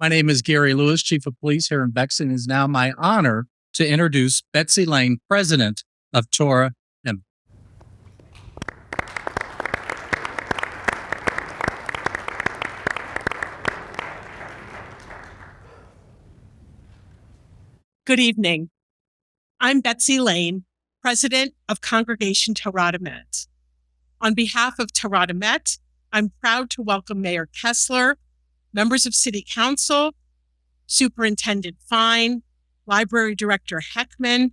My name is Gary Lewis, Chief of Police here in Bexley, and it is now my honor to introduce Betsy Lane, President of Torah Heckman. Good evening. I'm Betsy Lane, President of Congregation Torah Heckman. On behalf of Torah Heckman, I'm proud to welcome Mayor Kessler, members of City Council, Superintendent Fine, Library Director Heckman,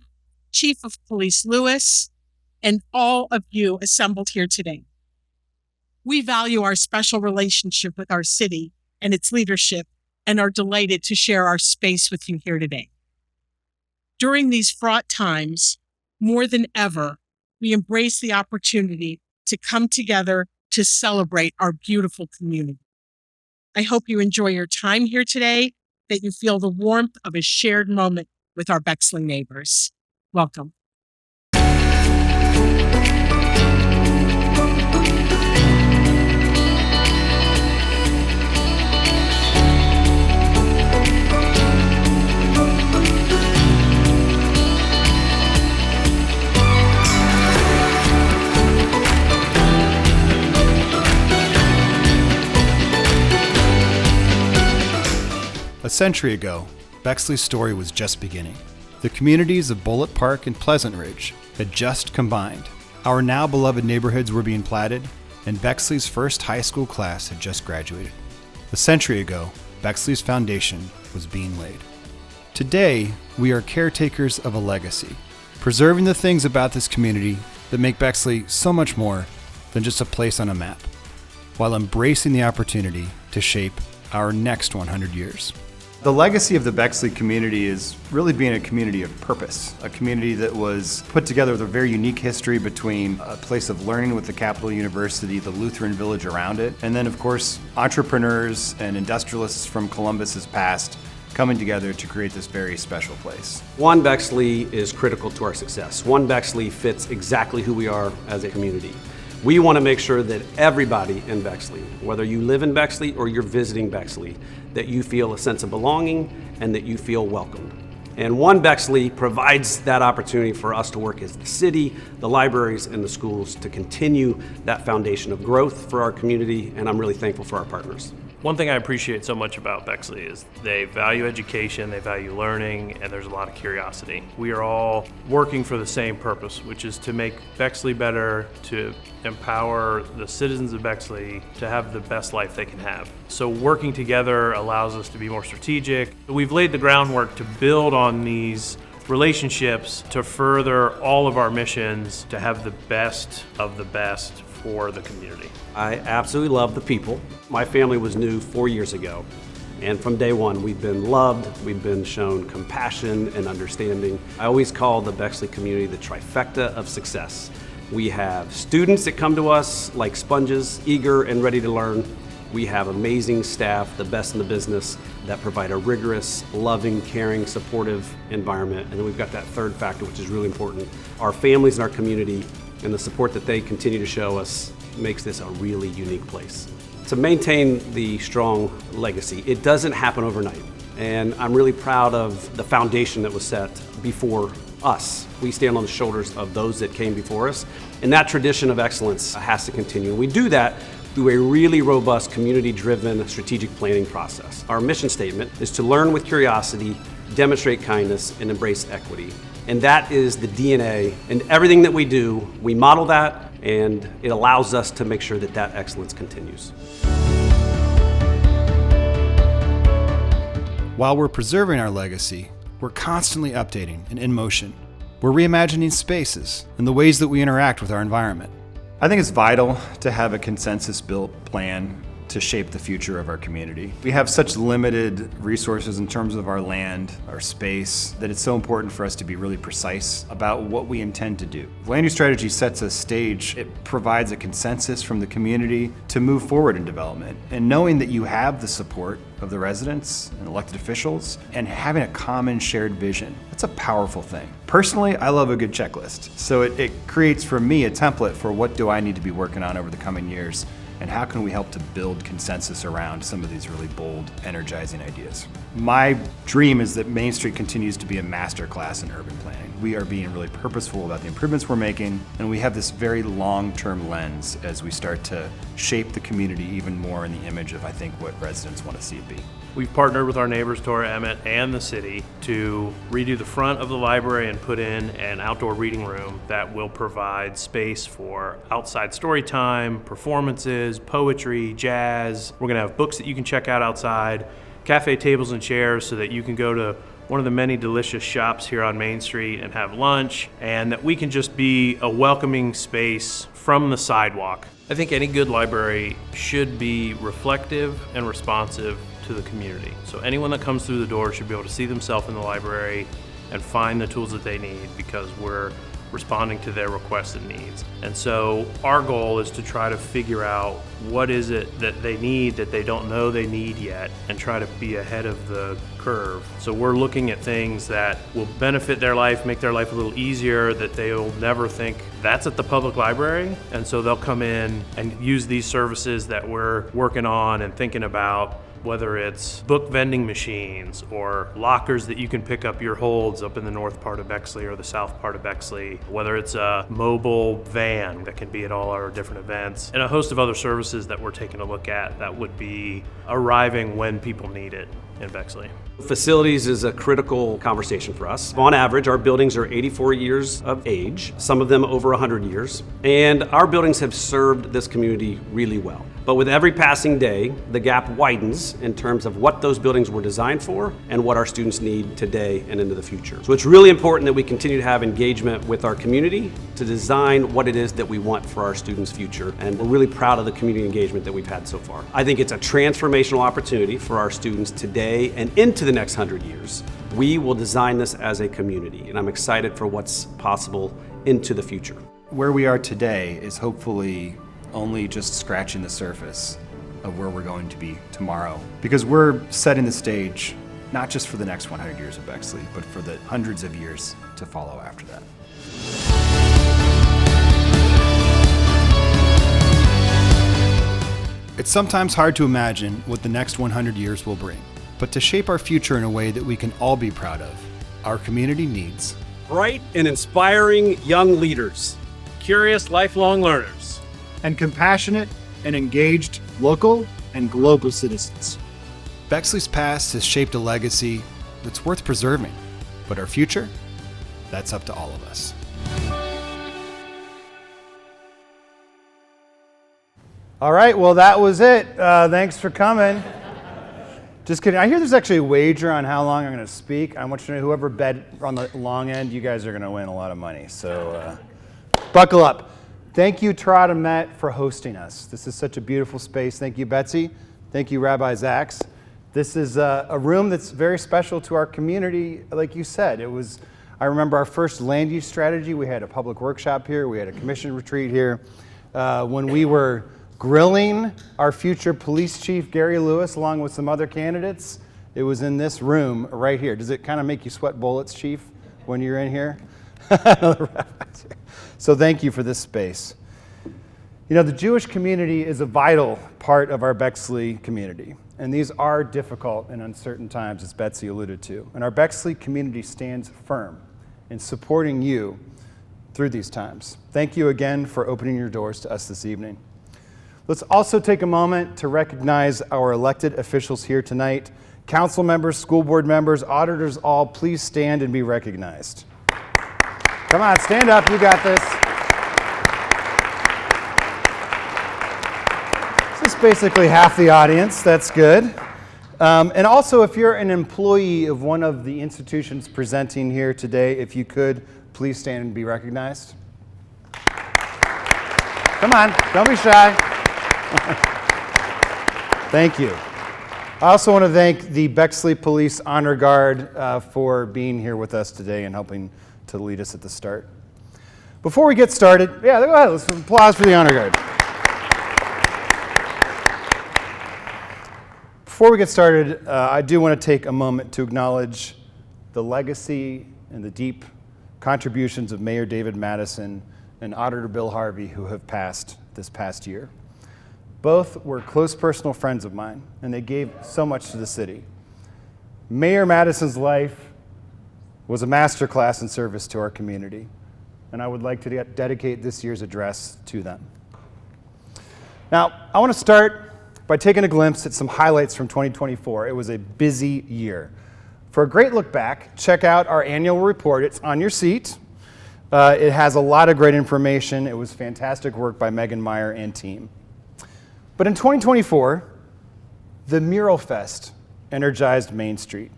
Chief of Police Lewis, and all of you assembled here today. We value our special relationship with our city and its leadership and are delighted to share our space with you here today. During these fraught times, more than ever, we embrace the opportunity to come together to celebrate our beautiful community. I hope you enjoy your time here today, that you feel the warmth of a shared moment with our Bexley neighbors. Welcome. A century ago, Bexley's story was just beginning. The communities of Bullitt Park and Pleasant Ridge had just combined. Our now beloved neighborhoods were being platted, and Bexley's first high school class had just graduated. A century ago, Bexley's foundation was being laid. Today, we are caretakers of a legacy, preserving the things about this community that make Bexley so much more than just a place on a map, while embracing the opportunity to shape our next 100 years. The legacy of the Bexley community is really being a community of purpose, a community that was put together with a very unique history between a place of learning with the Capital University, the Lutheran village around it, and then of course entrepreneurs and industrialists from Columbus's past coming together to create this very special place. One Bexley is critical to our success. One Bexley fits exactly who we are as a community. We want to make sure that everybody in Bexley, whether you live in Bexley or you're visiting Bexley, that you feel a sense of belonging and that you feel welcomed. And One Bexley provides that opportunity for us to work as the city, the libraries, and the schools to continue that foundation of growth for our community, and I'm really thankful for our partners. One thing I appreciate so much about Bexley is they value education, they value learning, and there's a lot of curiosity. We are all working for the same purpose, which is to make Bexley better, to empower the citizens of Bexley to have the best life they can have. So working together allows us to be more strategic. We've laid the groundwork to build on these relationships to further all of our missions to have the best of the best for the community. I absolutely love the people. My family was new 4 years ago, and from day one we've been loved, we've been shown compassion and understanding. I always call the Bexley community the trifecta of success. We have students that come to us like sponges, eager and ready to learn. We have amazing staff, the best in the business, that provide a rigorous, loving, caring, supportive environment. And then we've got that third factor, which is really important. Our families and our community and the support that they continue to show us makes this a really unique place. To maintain the strong legacy, it doesn't happen overnight. And I'm really proud of the foundation that was set before us. We stand on the shoulders of those that came before us, and that tradition of excellence has to continue. We do that through a really robust, community-driven strategic planning process. Our mission statement is to learn with curiosity, demonstrate kindness, and embrace equity. And that is the DNA. And everything that we do, we model that, and it allows us to make sure that that excellence continues. While we're preserving our legacy, we're constantly updating and in motion. We're reimagining spaces and the ways that we interact with our environment. I think it's vital to have a consensus-built plan to shape the future of our community. We have such limited resources in terms of our land, our space, that it's so important for us to be really precise about what we intend to do. Land use strategy sets a stage. It provides a consensus from the community to move forward in development. And knowing that you have the support of the residents and elected officials and having a common shared vision. That's a powerful thing. Personally, I love a good checklist. So it creates for me a template for what do I need to be working on over the coming years and how can we help to build consensus around some of these really bold, energizing ideas. My dream is that Main Street continues to be a masterclass in urban planning. We are being really purposeful about the improvements we're making, and we have this very long-term lens as we start to shape the community even more in the image of, I think, what residents want to see it be. We've partnered with our neighbors, Tora Emmett, and the city to redo the front of the library and put in an outdoor reading room that will provide space for outside story time, performances, poetry, jazz. We're gonna have books that you can check out outside, cafe tables and chairs so that you can go to one of the many delicious shops here on Main Street and have lunch, and that we can just be a welcoming space from the sidewalk. I think any good library should be reflective and responsive to the community. So anyone that comes through the door should be able to see themselves in the library and find the tools that they need because we're responding to their requests and needs. And so our goal is to try to figure out what is it that they need that they don't know they need yet and try to be ahead of the curve. So we're looking at things that will benefit their life, make their life a little easier, that they'll never think that's at the public library. And so they'll come in and use these services that we're working on and thinking about, whether it's book vending machines or lockers that you can pick up your holds up in the north part of Bexley or the south part of Bexley, whether it's a mobile van that can be at all our different events, and a host of other services that we're taking a look at that would be arriving when people need it in Bexley. Facilities is a critical conversation for us. On average, our buildings are 84 years of age, some of them over 100 years, and our buildings have served this community really well. But with every passing day, the gap widens in terms of what those buildings were designed for and what our students need today and into the future. So it's really important that we continue to have engagement with our community to design what it is that we want for our students' future. And we're really proud of the community engagement that we've had so far. I think it's a transformational opportunity for our students today and into the next 100 years. We will design this as a community, and I'm excited for what's possible into the future. Where we are today is hopefully only just scratching the surface of where we're going to be tomorrow, because we're setting the stage not just for the next 100 years of Bexley, but for the hundreds of years to follow after that. It's sometimes hard to imagine what the next 100 years will bring, but to shape our future in a way that we can all be proud of, our community needs Bright and inspiring young leaders, curious lifelong learners, and compassionate and engaged local and global citizens. Bexley's past has shaped a legacy that's worth preserving, but our future, that's up to all of us. All right, well, that was it. Thanks for coming. Just kidding. I hear there's actually a wager on how long I'm going to speak. I want you to know whoever bet on the long end, you guys are going to win a lot of money. So buckle up. Thank you, Tora Emmett, for hosting us. This is such a beautiful space. Thank you, Betsy. Thank you, Rabbi Zaks. This is a room that's very special to our community. Like you said, I remember our first land use strategy. We had a public workshop here. We had a commission retreat here. When we were grilling our future police chief, Gary Lewis, along with some other candidates, it was in this room right here. Does it kind of make you sweat bullets, Chief, when you're in here? So thank you for this space. You know, the Jewish community is a vital part of our Bexley community, and these are difficult and uncertain times, as Betsy alluded to. And our Bexley community stands firm in supporting you through these times. Thank you again for opening your doors to us this evening. Let's also take a moment to recognize our elected officials here tonight. Council members, school board members, auditors, all, please stand and be recognized. Come on, stand up, you got this. This is basically half the audience, that's good. And also, if you're an employee of one of the institutions presenting here today, if you could, please stand and be recognized. Come on, don't be shy. Thank you. I also want to thank the Bexley Police Honor Guard for being here with us today and helping to lead us at the start. Before we get started, go ahead, let's applause for the Honor Guard. Before we get started, I do want to take a moment to acknowledge the legacy and the deep contributions of Mayor David Madison and Auditor Bill Harvey, who have passed this past year. Both were close personal friends of mine, and they gave so much to the city. Mayor Madison's life was a masterclass in service to our community, and I would like to dedicate this year's address to them. Now, I want to start by taking a glimpse at some highlights from 2024. It was a busy year. For a great look back, check out our annual report. It's on your seat. It has a lot of great information. It was fantastic work by Megan Meyer and team. But in 2024, the Mural Fest energized Main Street.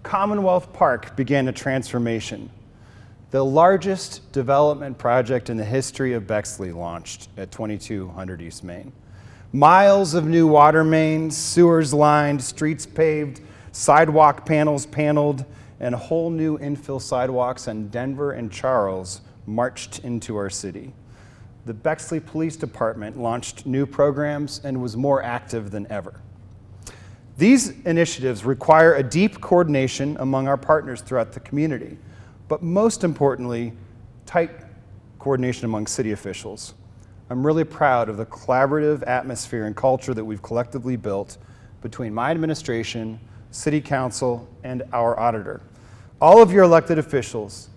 Commonwealth Park began a transformation. The largest development project in the history of Bexley launched at 2200 East Main. Miles of new water mains, sewers lined, streets paved, sidewalk panels paneled, and whole new infill sidewalks on Denver and Charles marched into our city. The Bexley Police Department launched new programs and was more active than ever. These initiatives require a deep coordination among our partners throughout the community, but most importantly, tight coordination among city officials. I'm really proud of the collaborative atmosphere and culture that we've collectively built between my administration, City Council, and our auditor. All of your elected officials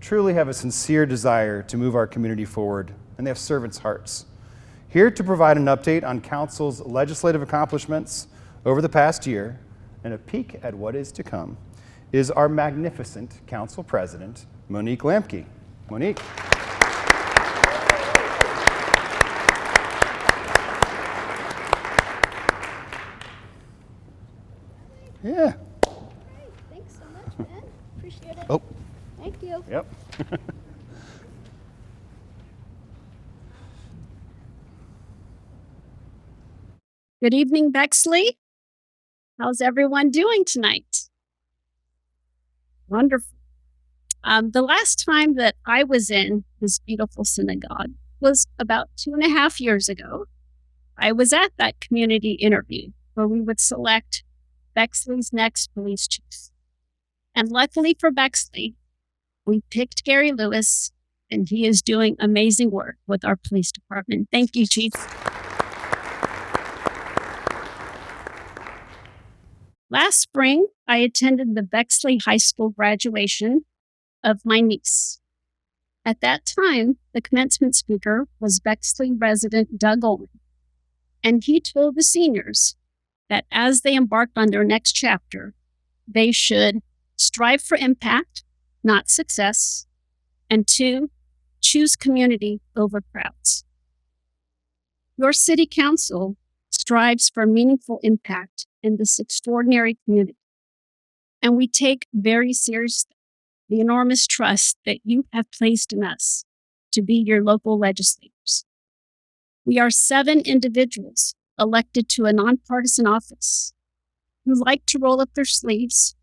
truly have a sincere desire to move our community forward, and they have servants' hearts. Here to provide an update on Council's legislative accomplishments over the past year and a peek at what is to come is our magnificent Council President, Monique Lamke. Monique. Yeah. Thanks so much, Ben. Appreciate it. Oh. Thank you. Yep. Good evening, Bexley. How's everyone doing tonight? Wonderful. The last time that I was in this beautiful synagogue was about 2.5 years ago. I was at that community interview where we would select Bexley's next police chief. And luckily for Bexley, we picked Gary Lewis, and he is doing amazing work with our police department. Thank you, Chief. Last spring, I attended the Bexley High School graduation of my niece. At that time, the commencement speaker was Bexley resident Doug Ullman, and he told the seniors that as they embarked on their next chapter, they should strive for impact, not success, and 2, choose community over crowds. Your city council strives for meaningful impact in this extraordinary community, and we take very seriously the enormous trust that you have placed in us to be your local legislators. We are 7 individuals elected to a nonpartisan office who like to roll up their sleeves,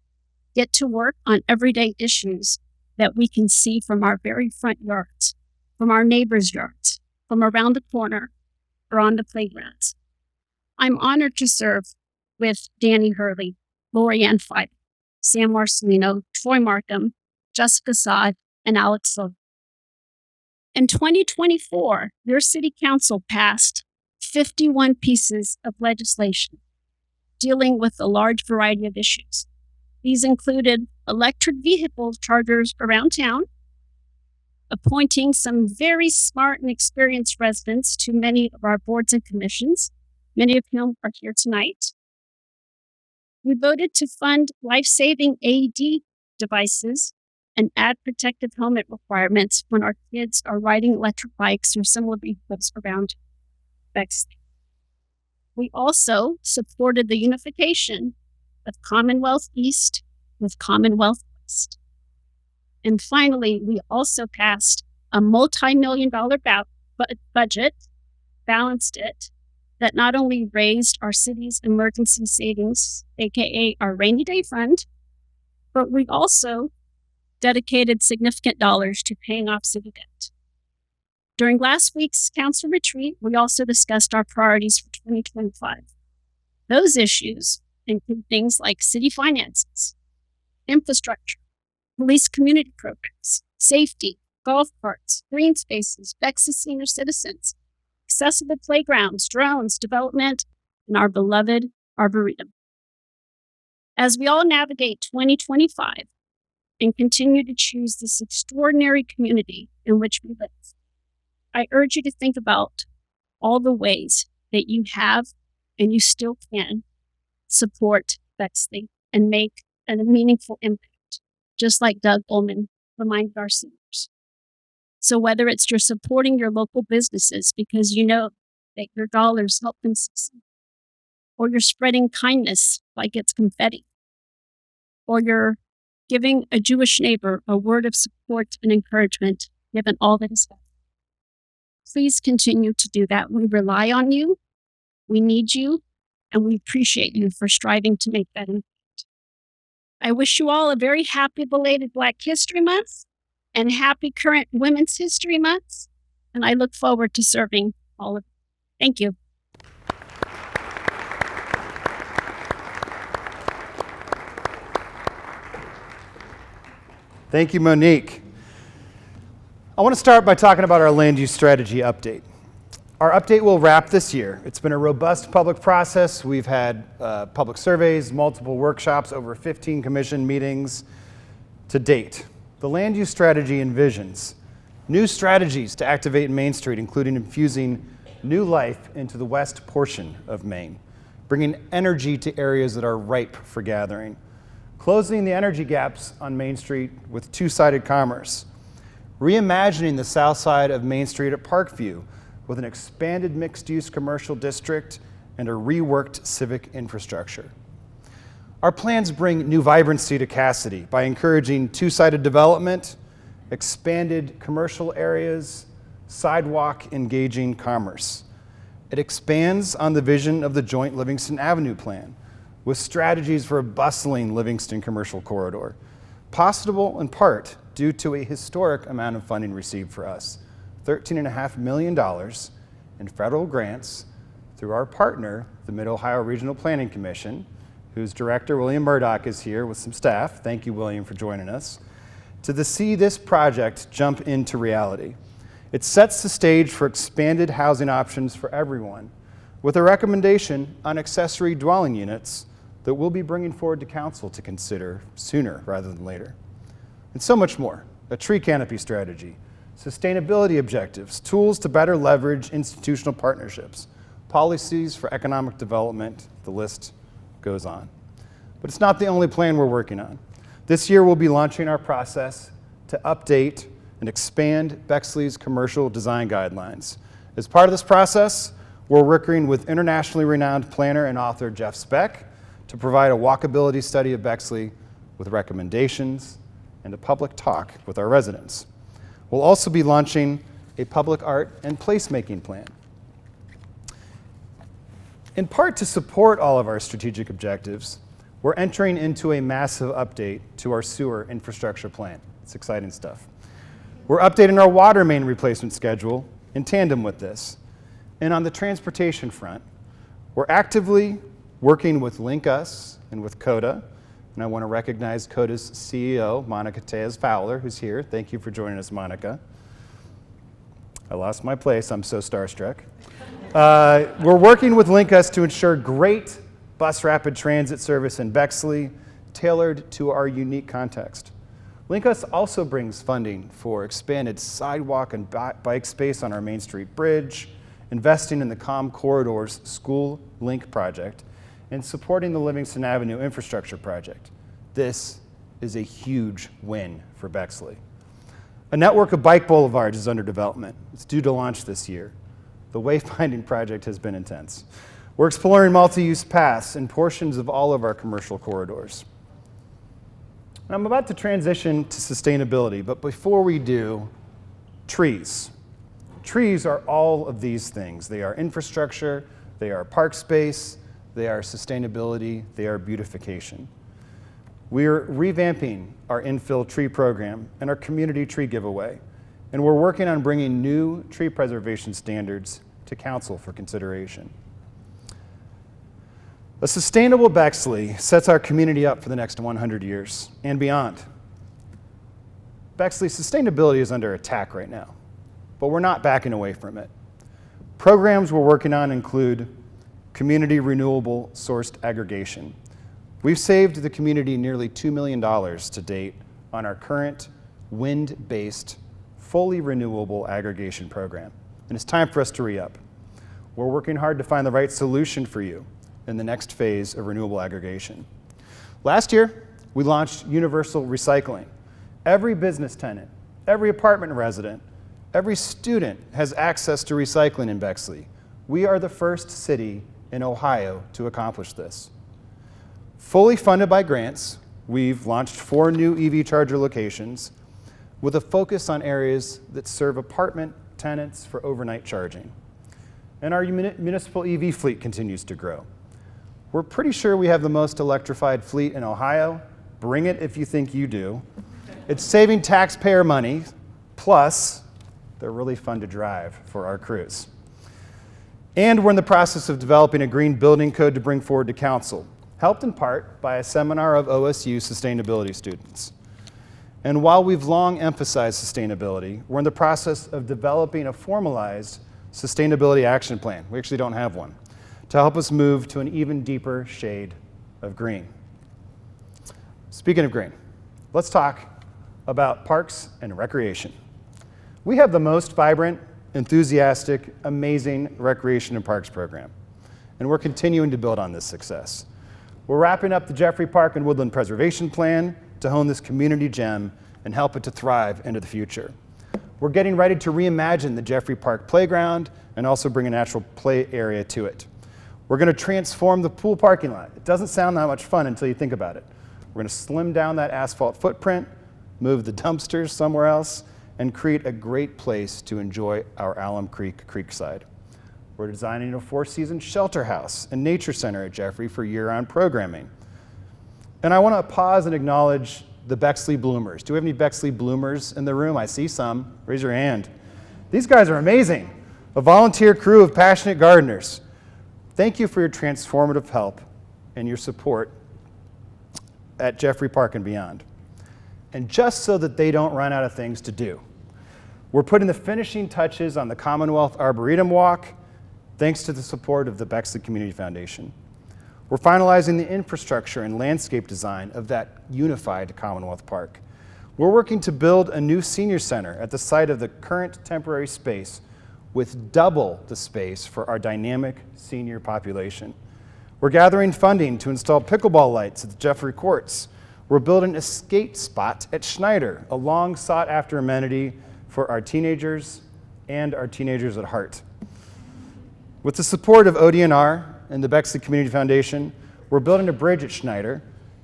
get to work on everyday issues that we can see from our very front yards, from our neighbors' yards, from around the corner, or on the playgrounds. I'm honored to serve with Danny Hurley, Lori Ann Feib, Sam Marcelino, Troy Markham, Jessica Saad, and Alex Silva. In 2024, your city council passed 51 pieces of legislation dealing with a large variety of issues. These included electric vehicle chargers around town, appointing some very smart and experienced residents to many of our boards and commissions, many of whom are here tonight. We voted to fund life-saving AED devices and add protective helmet requirements when our kids are riding electric bikes or similar vehicles around Bexley. We also supported the unification of Commonwealth East with Commonwealth West. And finally, we also passed a multi-million-dollar budget, balanced it, that not only raised our city's emergency savings, aka our rainy day fund, but we also dedicated significant dollars to paying off city debt. During last week's council retreat, we also discussed our priorities for 2025. Those issues include things like city finances, infrastructure, police community programs, safety, golf carts, green spaces, Bexley senior citizens, accessible playgrounds, drones, development, and our beloved Arboretum. As we all navigate 2025 and continue to choose this extraordinary community in which we live, I urge you to think about all the ways that you have and you still can support Bexley and make a meaningful impact, just like Doug Ullman reminded our seniors. So whether it's you're supporting your local businesses because you know that your dollars help them succeed, or you're spreading kindness like it's confetti, or you're giving a Jewish neighbor a word of support and encouragement given all that is happening, please continue to do that. We rely on you, we need you, and we appreciate you for striving to make that impact. I wish you all a very happy belated Black History Month and happy current Women's History Month, and I look forward to serving all of you. Thank you. Thank you, Monique. I want to start by talking about our land use strategy update. Our update will wrap this year. It's been a robust public process. We've had public surveys, multiple workshops, over 15 commission meetings to date. The land use strategy envisions new strategies to activate Main Street, including infusing new life into the west portion of Maine, bringing energy to areas that are ripe for gathering, closing the energy gaps on Main Street with two-sided commerce, reimagining the south side of Main Street at Parkview with an expanded mixed-use commercial district and a reworked civic infrastructure. Our plans bring new vibrancy to Cassidy by encouraging two-sided development, expanded commercial areas, sidewalk engaging commerce. It expands on the vision of the joint Livingston Avenue plan with strategies for a bustling Livingston commercial corridor, possible in part due to a historic amount of funding received for us, $13.5 million in federal grants through our partner, the Mid-Ohio Regional Planning Commission, whose director, William Murdoch, is here with some staff. Thank you, William, for joining us, to see this project jump into reality. It sets the stage for expanded housing options for everyone, with a recommendation on accessory dwelling units that we'll be bringing forward to council to consider sooner rather than later. And so much more: a tree canopy strategy, sustainability objectives, tools to better leverage institutional partnerships, policies for economic development, the list goes on. But it's not the only plan we're working on. This year we'll be launching our process to update and expand Bexley's commercial design guidelines. As part of this process, we're working with internationally renowned planner and author Jeff Speck to provide a walkability study of Bexley with recommendations and a public talk with our residents. We'll also be launching a public art and placemaking plan. In part to support all of our strategic objectives, we're entering into a massive update to our sewer infrastructure plan. It's exciting stuff. We're updating our water main replacement schedule in tandem with this. And on the transportation front, we're actively working with Link Us and with CODA. And I want to recognize CODA's CEO, Monica Tejas-Fowler, who's here. Thank you for joining us, Monica. I lost my place. I'm so starstruck. We're working with Link Us to ensure great bus rapid transit service in Bexley, tailored to our unique context. Link Us also brings funding for expanded sidewalk and bike space on our Main Street Bridge, investing in the COM Corridors School Link project, and supporting the Livingston Avenue infrastructure project. This is a huge win for Bexley. A network of bike boulevards is under development. It's due to launch this year. The wayfinding project has been intense. We're exploring multi-use paths in portions of all of our commercial corridors. And I'm about to transition to sustainability, but before we do, trees. Trees are all of these things. They are infrastructure, they are park space, they are sustainability, they are beautification. We're revamping our infill tree program and our community tree giveaway, and we're working on bringing new tree preservation standards to council for consideration. A sustainable Bexley sets our community up for the next 100 years and beyond. Bexley's sustainability is under attack right now, but we're not backing away from it. Programs we're working on include community renewable sourced aggregation. We've saved the community nearly $2 million to date on our current wind-based, fully renewable aggregation program, and it's time for us to re-up. We're working hard to find the right solution for you in the next phase of renewable aggregation. Last year, we launched universal recycling. Every business tenant, every apartment resident, every student has access to recycling in Bexley. We are the first city in Ohio to accomplish this. Fully funded by grants, we've launched 4 new EV charger locations with a focus on areas that serve apartment tenants for overnight charging. And our municipal EV fleet continues to grow. We're pretty sure we have the most electrified fleet in Ohio. Bring it if you think you do. It's saving taxpayer money, plus they're really fun to drive for our crews. And we're in the process of developing a green building code to bring forward to council, helped in part by a seminar of OSU sustainability students. And while we've long emphasized sustainability, we're in the process of developing a formalized sustainability action plan. We actually don't have one, to help us move to an even deeper shade of green. Speaking of green, let's talk about parks and recreation. We have the most vibrant, enthusiastic, amazing recreation and parks program, and we're continuing to build on this success. We're wrapping up the Jeffrey Park and Woodland Preservation Plan to hone this community gem and help it to thrive into the future. We're getting ready to reimagine the Jeffrey Park Playground and also bring a natural play area to it. We're going to transform the pool parking lot. It doesn't sound that much fun until you think about it. We're going to slim down that asphalt footprint, move the dumpsters somewhere else, and create a great place to enjoy our Alum Creek Creekside. We're designing a 4-season shelter house and nature center at Jeffrey for year-round programming. And I want to pause and acknowledge the Bexley Bloomers. Do we have any Bexley Bloomers in the room? I see some. Raise your hand. These guys are amazing. A volunteer crew of passionate gardeners. Thank you for your transformative help and your support at Jeffrey Park and beyond. And just so that they don't run out of things to do, we're putting the finishing touches on the Commonwealth Arboretum Walk, thanks to the support of the Bexley Community Foundation. We're finalizing the infrastructure and landscape design of that unified Commonwealth Park. We're working to build a new senior center at the site of the current temporary space with double the space for our dynamic senior population. We're gathering funding to install pickleball lights at the Jeffrey Courts. We're building a skate spot at Schneider, a long sought after amenity for our teenagers and our teenagers at heart. With the support of ODNR and the Bexley Community Foundation, we're building a bridge at Schneider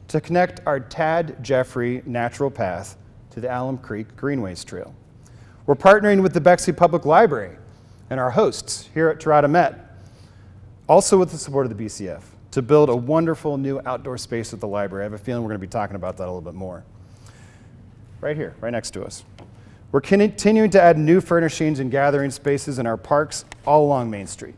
to connect our Tad Jeffrey natural path to the Alum Creek Greenways Trail. We're partnering with the Bexley Public Library and our hosts here at Tirada Met, also with the support of the BCF, to build a wonderful new outdoor space at the library. I have a feeling we're going to be talking about that a little bit more. Right here, right next to us. We're continuing to add new furnishings and gathering spaces in our parks all along Main Street.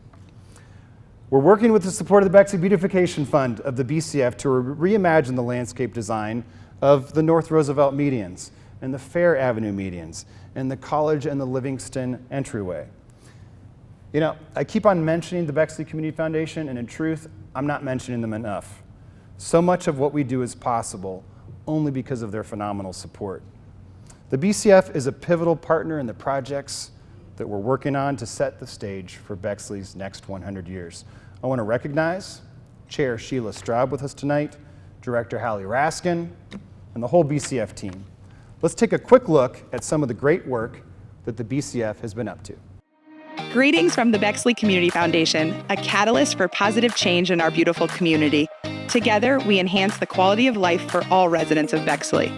We're working with the support of the Bexley Beautification Fund of the BCF to reimagine the landscape design of the North Roosevelt medians and the Fair Avenue medians and the College and the Livingston entryway. You know, I keep on mentioning the Bexley Community Foundation, and in truth, I'm not mentioning them enough. So much of what we do is possible only because of their phenomenal support. The BCF is a pivotal partner in the projects that we're working on to set the stage for Bexley's next 100 years. I want to recognize Chair Sheila Straub with us tonight, Director Hallie Raskin, and the whole BCF team. Let's take a quick look at some of the great work that the BCF has been up to. Greetings from the Bexley Community Foundation, a catalyst for positive change in our beautiful community. Together, we enhance the quality of life for all residents of Bexley.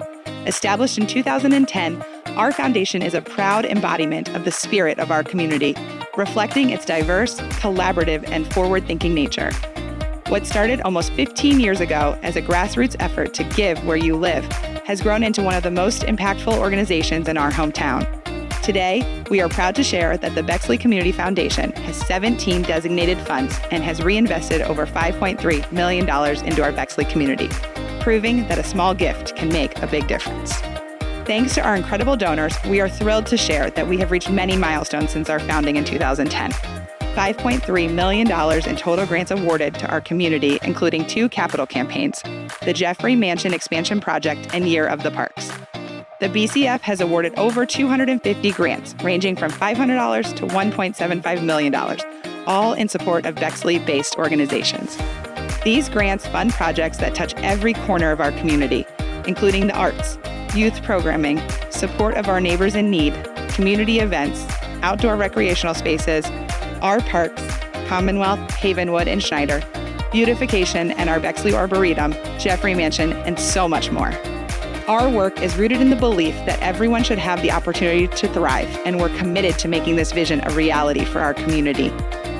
Established in 2010, our foundation is a proud embodiment of the spirit of our community, reflecting its diverse, collaborative, and forward-thinking nature. What started almost 15 years ago as a grassroots effort to give where you live has grown into one of the most impactful organizations in our hometown. Today, we are proud to share that the Bexley Community Foundation has 17 designated funds and has reinvested over $5.3 million into our Bexley community, proving that a small gift can make a big difference. Thanks to our incredible donors, we are thrilled to share that we have reached many milestones since our founding in 2010. $5.3 million in total grants awarded to our community, including 2 capital campaigns, the Jeffrey Mansion Expansion Project and Year of the Parks. The BCF has awarded over 250 grants, ranging from $500 to $1.75 million, all in support of Bexley-based organizations. These grants fund projects that touch every corner of our community, including the arts, youth programming, support of our neighbors in need, community events, outdoor recreational spaces, our parks, Commonwealth, Havenwood, and Schneider, beautification, and our Bexley Arboretum, Jeffrey Mansion, and so much more. Our work is rooted in the belief that everyone should have the opportunity to thrive, and we're committed to making this vision a reality for our community.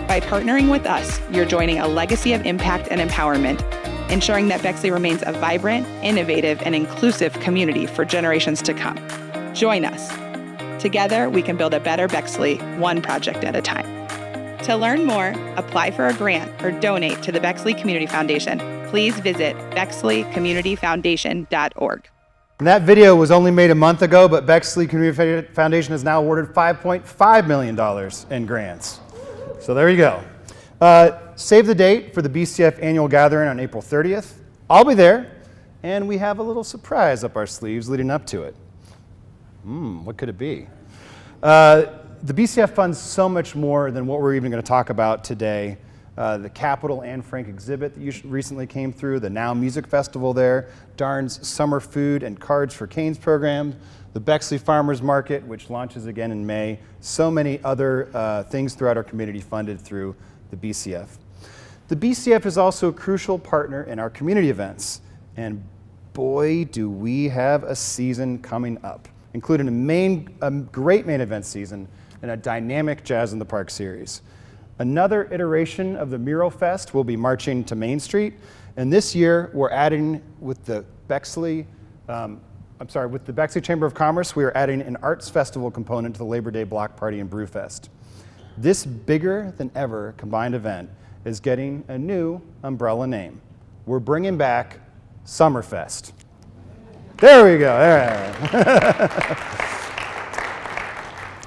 By partnering with us, you're joining a legacy of impact and empowerment, ensuring that Bexley remains a vibrant, innovative, and inclusive community for generations to come. Join us. Together, we can build a better Bexley, one project at a time. To learn more, apply for a grant, or donate to the Bexley Community Foundation, please visit bexleycommunityfoundation.org. And that video was only made a month ago, but Bexley Community Foundation has now awarded $5.5 million in grants. So there you go. Save the date for the BCF annual gathering on April 30th. I'll be there, and we have a little surprise up our sleeves leading up to it. What could it be? The BCF funds so much more than what we're even going to talk about today. The Capitol Anne Frank exhibit that you recently came through, the Now Music Festival there, Darn's Summer Food and Cards for Canes program, the Bexley Farmers Market, which launches again in May, so many other things throughout our community funded through the BCF. The BCF is also a crucial partner in our community events, and boy, do we have a season coming up, including a great main event season and a dynamic Jazz in the Park series. Another iteration of the Mural Fest will be marching to Main Street, and this year we're adding with the Bexley Chamber of Commerce, we are adding an arts festival component to the Labor Day Block Party and Brew Fest. This bigger than ever combined event is getting a new umbrella name. We're bringing back Summerfest. There we go.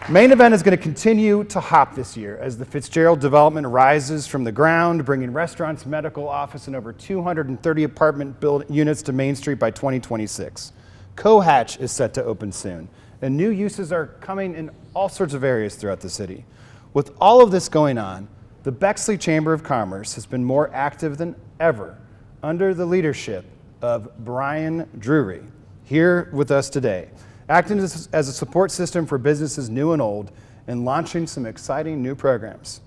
Main event is going to continue to hop this year as the Fitzgerald development rises from the ground, bringing restaurants, medical office, and over 230 apartment units to Main Street by 2026. Cohatch is set to open soon, and new uses are coming in all sorts of areas throughout the city. With all of this going on, the Bexley Chamber of Commerce has been more active than ever under the leadership of Brian Drury, here with us today, acting as a support system for businesses new and old and launching some exciting new programs.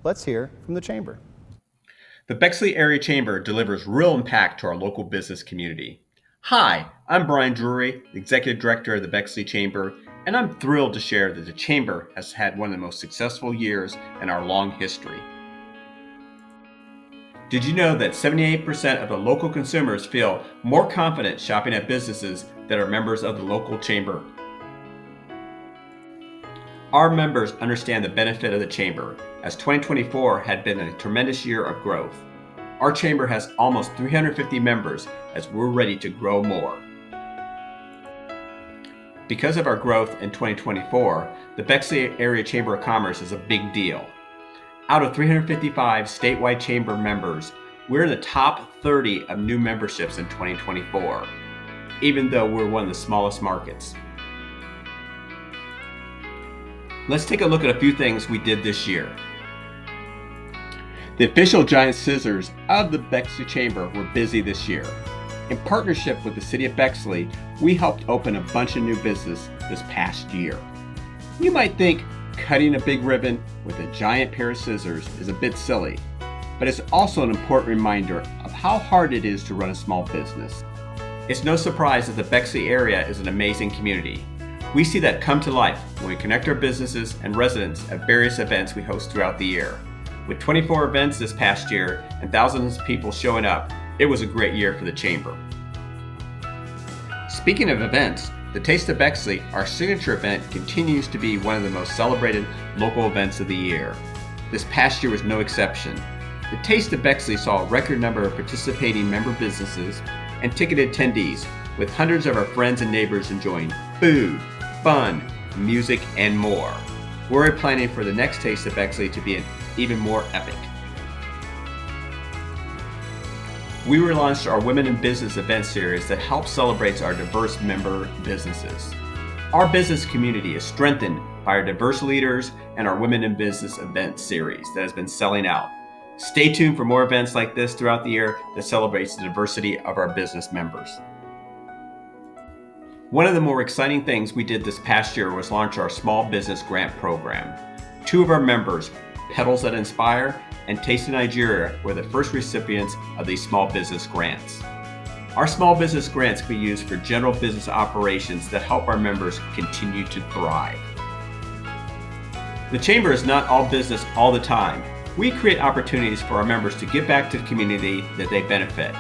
Let's hear from the Chamber. The Bexley Area Chamber delivers real impact to our local business community. Hi, I'm Brian Drury, the Executive Director of the Bexley Chamber, and I'm thrilled to share that the Chamber has had one of the most successful years in our long history. Did you know that 78% of the local consumers feel more confident shopping at businesses that are members of the local chamber? Our members understand the benefit of the chamber, as 2024 had been a tremendous year of growth. Our chamber has almost 350 members as we're ready to grow more. Because of our growth in 2024, the Bexley Area Chamber of Commerce is a big deal. Out of 355 statewide chamber members, we're in the top 30 of new memberships in 2024, even though we're one of the smallest markets. Let's take a look at a few things we did this year. The official giant scissors of the Bexley Chamber were busy this year. In partnership with the City of Bexley, we helped open a bunch of new business this past year. You might think cutting a big ribbon with a giant pair of scissors is a bit silly, but it's also an important reminder of how hard it is to run a small business. It's no surprise that the Bexley area is an amazing community. We see that come to life when we connect our businesses and residents at various events we host throughout the year. With 24 events this past year and thousands of people showing up, it was a great year for the Chamber. Speaking of events, The Taste of Bexley, our signature event, continues to be one of the most celebrated local events of the year. This past year was no exception. The Taste of Bexley saw a record number of participating member businesses and ticketed attendees, with hundreds of our friends and neighbors enjoying food, fun, music, and more. We're planning for the next Taste of Bexley to be even more epic. We relaunched our Women in Business event series that helps celebrate our diverse member businesses. Our business community is strengthened by our diverse leaders and our Women in Business event series that has been selling out. Stay tuned for more events like this throughout the year that celebrates the diversity of our business members. One of the more exciting things we did this past year was launch our small business grant program. Two of our members, Petals That Inspire and Taste of Nigeria, were the first recipients of these small business grants. Our small business grants can be used for general business operations that help our members continue to thrive. The Chamber is not all business all the time. We create opportunities for our members to give back to the community that they benefit.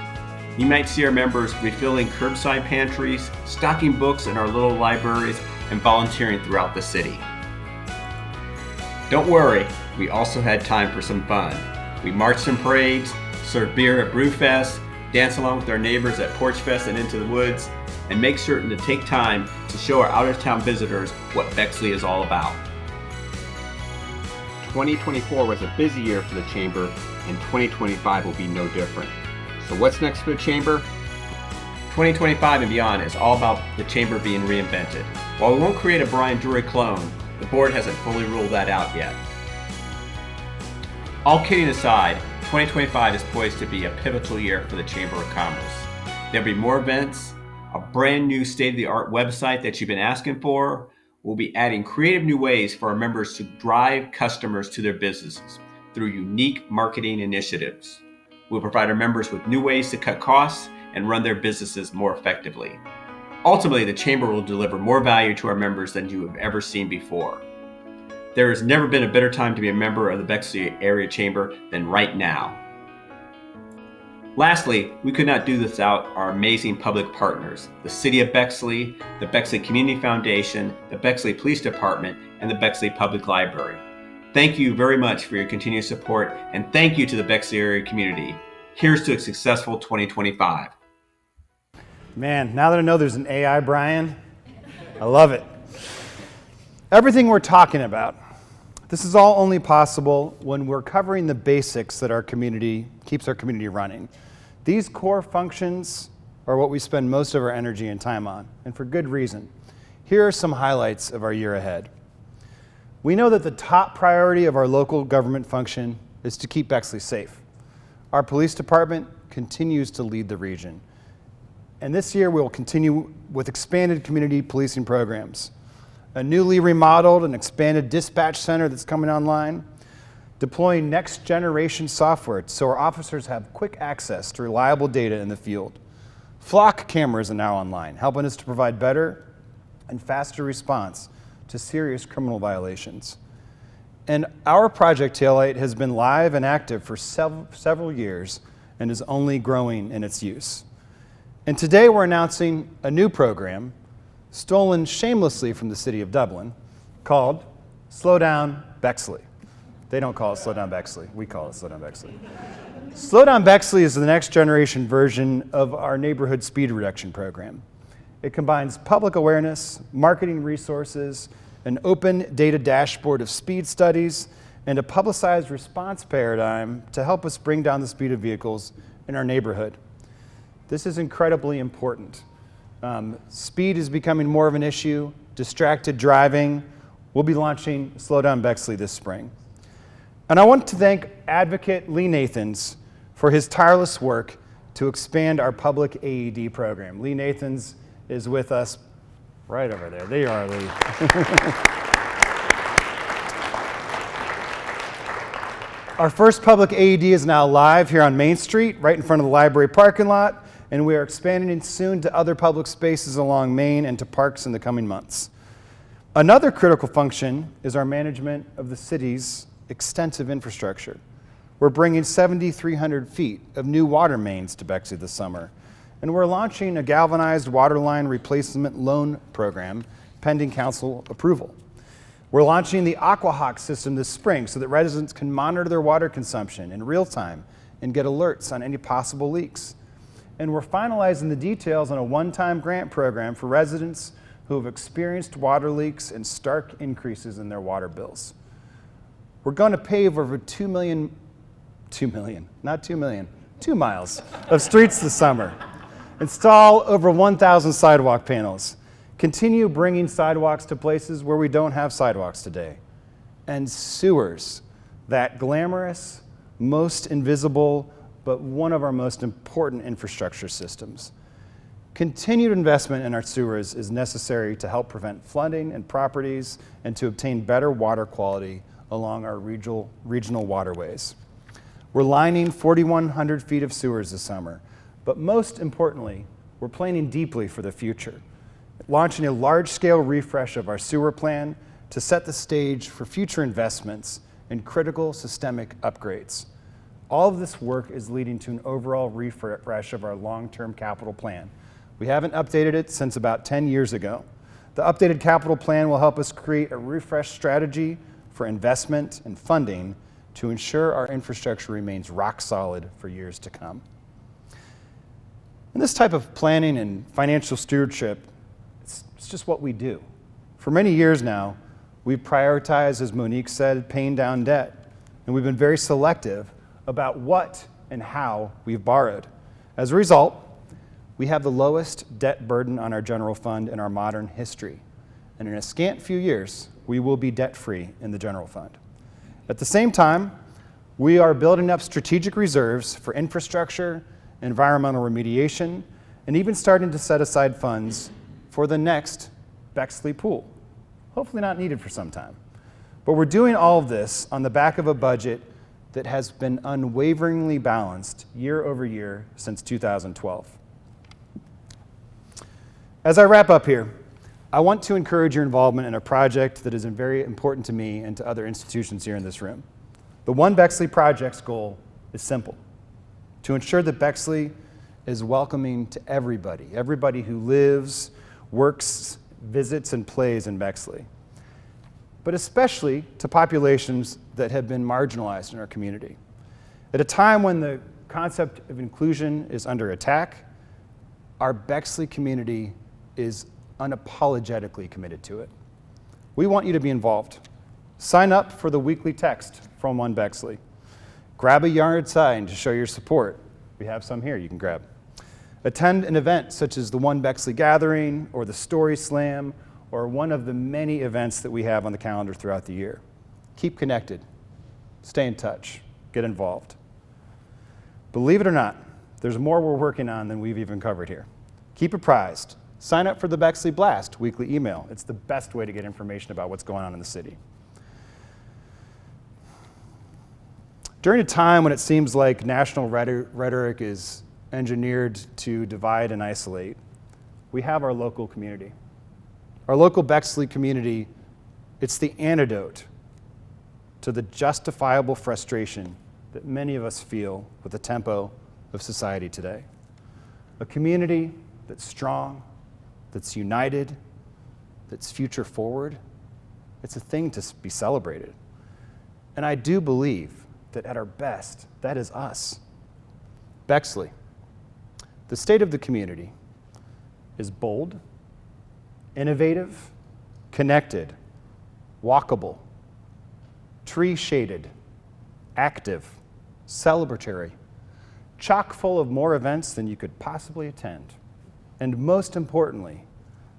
You might see our members refilling curbside pantries, stocking books in our little libraries, and volunteering throughout the city. Don't worry, we also had time for some fun. We marched in parades, served beer at Brewfest, danced along with our neighbors at Porch Fest and Into the Woods, and make certain to take time to show our out-of-town visitors what Bexley is all about. 2024 was a busy year for the Chamber, and 2025 will be no different. So what's next for the Chamber? 2025 and beyond is all about the Chamber being reinvented. While we won't create a Brian Drury clone, the board hasn't fully ruled that out yet. All kidding aside, 2025 is poised to be a pivotal year for the Chamber of Commerce. There'll be more events, a brand new state-of-the-art website that you've been asking for. We'll be adding creative new ways for our members to drive customers to their businesses through unique marketing initiatives. We'll provide our members with new ways to cut costs and run their businesses more effectively. Ultimately, the Chamber will deliver more value to our members than you have ever seen before. There has never been a better time to be a member of the Bexley Area Chamber than right now. Lastly, we could not do this without our amazing public partners, the City of Bexley, the Bexley Community Foundation, the Bexley Police Department, and the Bexley Public Library. Thank you very much for your continued support, and thank you to the Bexley area community. Here's to a successful 2025. Man, now that I know there's an AI Brian, I love it. Everything we're talking about, this is all only possible when we're covering the basics that our community keeps our community running. These core functions are what we spend most of our energy and time on, and for good reason. Here are some highlights of our year ahead. We know that the top priority of our local government function is to keep Bexley safe. Our police department continues to lead the region. And this year we will continue with expanded community policing programs, a newly remodeled and expanded dispatch center that's coming online, deploying next generation software so our officers have quick access to reliable data in the field. Flock cameras are now online, helping us to provide better and faster response to serious criminal violations. And our Project Taillight has been live and active for several years and is only growing in its use. And today we're announcing a new program stolen shamelessly from the city of Dublin called Slow Down Bexley. They don't call it Slow Down Bexley, we call it Slow Down Bexley. Slow Down Bexley is the next generation version of our neighborhood speed reduction program. It combines public awareness, marketing resources, an open data dashboard of speed studies, and a publicized response paradigm to help us bring down the speed of vehicles in our neighborhood. This is incredibly important. Speed is becoming more of an issue, distracted driving. We'll be launching Slow Down Bexley this spring. And I want to thank Advocate Lee Nathans for his tireless work to expand our public AED program. Lee Nathans is with us right over there. There you are, Lee. Our first public AED is now live here on Main Street, right in front of the library parking lot, and we are expanding soon to other public spaces along Main and to parks in the coming months. Another critical function is our management of the city's extensive infrastructure. We're bringing 7,300 feet of new water mains to Bexley this summer, And we're launching a galvanized water line replacement loan program pending council approval. We're launching the AquaHawk system this spring so that residents can monitor their water consumption in real time and get alerts on any possible leaks. And we're finalizing the details on a one-time grant program for residents who have experienced water leaks and stark increases in their water bills. We're going to pave over 2 miles of streets this summer, install over 1,000 sidewalk panels, continue bringing sidewalks to places where we don't have sidewalks today, and sewers, that glamorous, most invisible, but one of our most important infrastructure systems. Continued investment in our sewers is necessary to help prevent flooding in properties and to obtain better water quality along our regional waterways. We're lining 4,100 feet of sewers this summer, but most importantly, we're planning deeply for the future, launching a large-scale refresh of our sewer plan to set the stage for future investments in critical systemic upgrades. All of this work is leading to an overall refresh of our long-term capital plan. We haven't updated it since about 10 years ago. The updated capital plan will help us create a refreshed strategy for investment and funding to ensure our infrastructure remains rock solid for years to come. And this type of planning and financial stewardship, it's just what we do. For many years now, we've prioritized, as Monique said, paying down debt, and we've been very selective about what and how we've borrowed. As a result, we have the lowest debt burden on our general fund in our modern history. And in a scant few years, we will be debt-free in the general fund. At the same time, we are building up strategic reserves for infrastructure, environmental remediation, and even starting to set aside funds for the next Bexley pool. Hopefully not needed for some time. But we're doing all of this on the back of a budget that has been unwaveringly balanced year over year since 2012. As I wrap up here, I want to encourage your involvement in a project that is very important to me and to other institutions here in this room. The One Bexley Project's goal is simple: to ensure that Bexley is welcoming to everybody who lives, works, visits, and plays in Bexley, but especially to populations that have been marginalized in our community. At a time when the concept of inclusion is under attack, our Bexley community is unapologetically committed to it. We want you to be involved. Sign up for the weekly text from One Bexley. Grab a yard sign to show your support. We have some here you can grab. Attend an event such as the One Bexley Gathering or the Story Slam or one of the many events that we have on the calendar throughout the year. Keep connected. Stay in touch. Get involved. Believe it or not, there's more we're working on than we've even covered here. Keep apprised. Sign up for the Bexley Blast weekly email. It's the best way to get information about what's going on in the city. During a time when it seems like national rhetoric is engineered to divide and isolate, we have our local community. Our local Bexley community, it's the antidote to the justifiable frustration that many of us feel with the tempo of society today. A community that's strong, that's united, that's future forward. It's a thing to be celebrated. And I do believe that at our best, that is us. Bexley, the state of the community, is bold, innovative, connected, walkable, tree-shaded, active, celebratory, chock full of more events than you could possibly attend, and most importantly,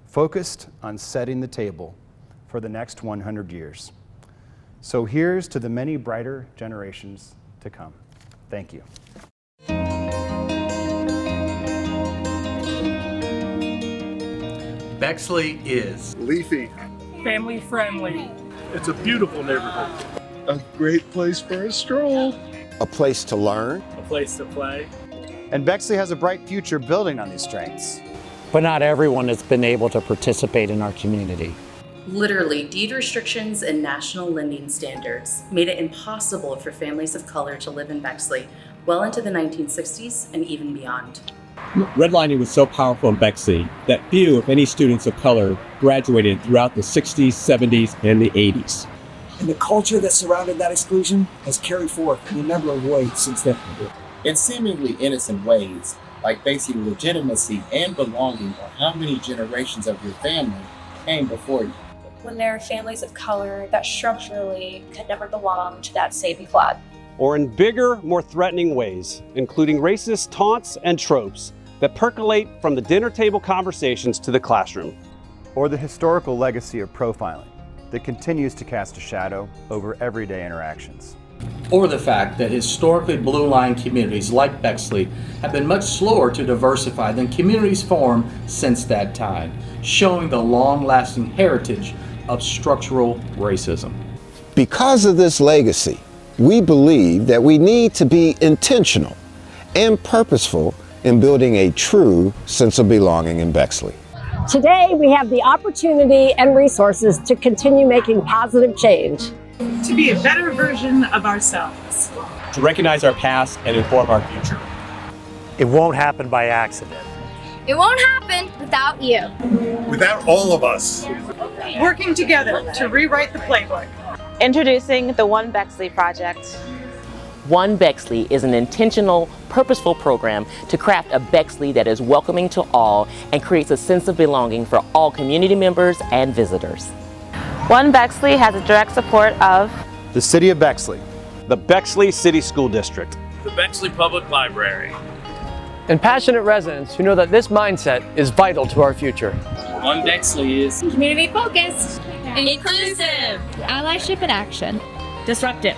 focused on setting the table for the next 100 years. So here's to the many brighter generations to come. Thank you. Bexley is leafy, family friendly. It's a beautiful neighborhood. A great place for a stroll. A place to learn. A place to play. And Bexley has a bright future building on these strengths. But not everyone has been able to participate in our community. Literally, deed restrictions and national lending standards made it impossible for families of color to live in Bexley well into the 1960s and even beyond. Redlining was so powerful in Bexley that few, if any, students of color graduated throughout the 60s, 70s, and the 80s. And the culture that surrounded that exclusion has carried forth in a number of ways since then. In seemingly innocent ways, like basing legitimacy and belonging on how many generations of your family came before you. When there are families of color that structurally could never belong to that same flag. Or in bigger, more threatening ways, including racist taunts and tropes that percolate from the dinner table conversations to the classroom. Or the historical legacy of profiling that continues to cast a shadow over everyday interactions. Or the fact that historically blue-line communities like Bexley have been much slower to diversify than communities formed since that time, showing the long-lasting heritage of structural racism. Because of this legacy, we believe that we need to be intentional and purposeful in building a true sense of belonging in Bexley. Today, we have the opportunity and resources to continue making positive change. To be a better version of ourselves. To recognize our past and inform our future. It won't happen by accident. It won't happen without you. Without all of us. Working together to rewrite the playbook. Introducing the One Bexley Project. One Bexley is an intentional, purposeful program to craft a Bexley that is welcoming to all and creates a sense of belonging for all community members and visitors. One Bexley has a direct support of the City of Bexley, the Bexley City School District, the Bexley Public Library, and passionate residents who know that this mindset is vital to our future. One Bexley is community focused, inclusive, allyship in action, disruptive,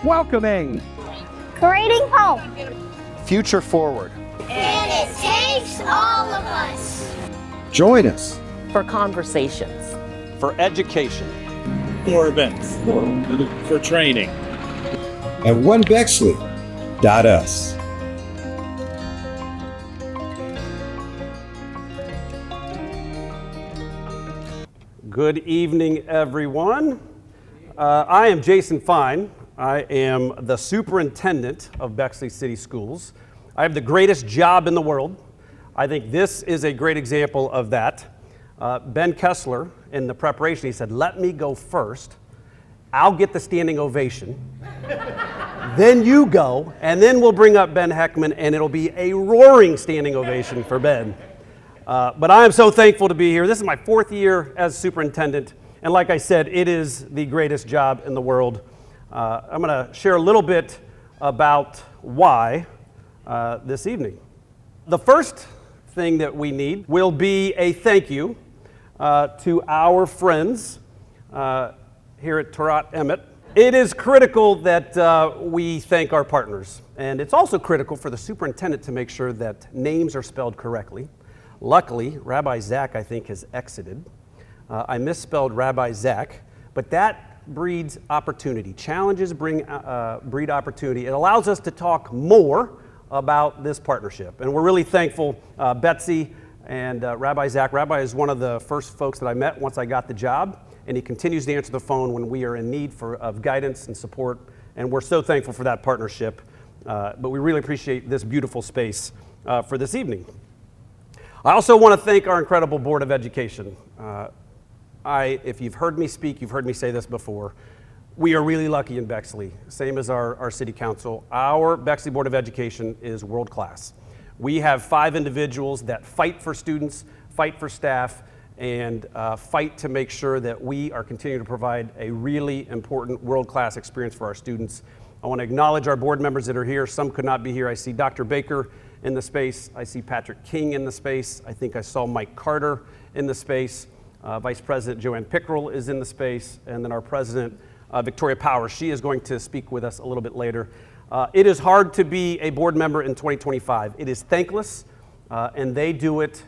welcoming, creating hope, future forward. And it takes all of us. Join us for conversations, for education, for events, for training. at onebexley.us. Good evening, everyone. I am Jason Fine. I am the superintendent of Bexley City Schools. I have the greatest job in the world. I think this is a great example of that. Ben Kessler, in the preparation, he said, let me go first. I'll get the standing ovation. Then you go, and then we'll bring up Ben Heckman, and it'll be a roaring standing ovation for Ben. But I am so thankful to be here. This is my 4th year as superintendent, and like I said, it is the greatest job in the world. I'm going to share a little bit about why this evening. The first thing that we need will be a thank you to our friends here at Torah Emmett. It is critical that we thank our partners, and it's also critical for the superintendent to make sure that names are spelled correctly. Luckily, Rabbi Zach, I think, has exited. I misspelled Rabbi Zach, but that breeds opportunity. Challenges breed opportunity. It allows us to talk more about this partnership, and we're really thankful, Betsy and Rabbi Zach. Rabbi is one of the first folks that I met once I got the job, and he continues to answer the phone when we are in need of guidance and support, and we're so thankful for that partnership. But we really appreciate this beautiful space for this evening. I also want to thank our incredible Board of Education. If you've heard me speak, you've heard me say this before, we are really lucky in Bexley, same as our City Council. Our Bexley Board of Education is world class. We have 5 individuals that fight for students, fight for staff, and fight to make sure that we are continuing to provide a really important world-class experience for our students. I want to acknowledge our board members that are here. Some could not be here. I see Dr. Baker in the space. I see Patrick King in the space. I think I saw Mike Carter in the space. Vice President Joanne Pickrell is in the space. And then our President, Victoria Powers. She is going to speak with us a little bit later. It is hard to be a board member in 2025. It is thankless, and they do it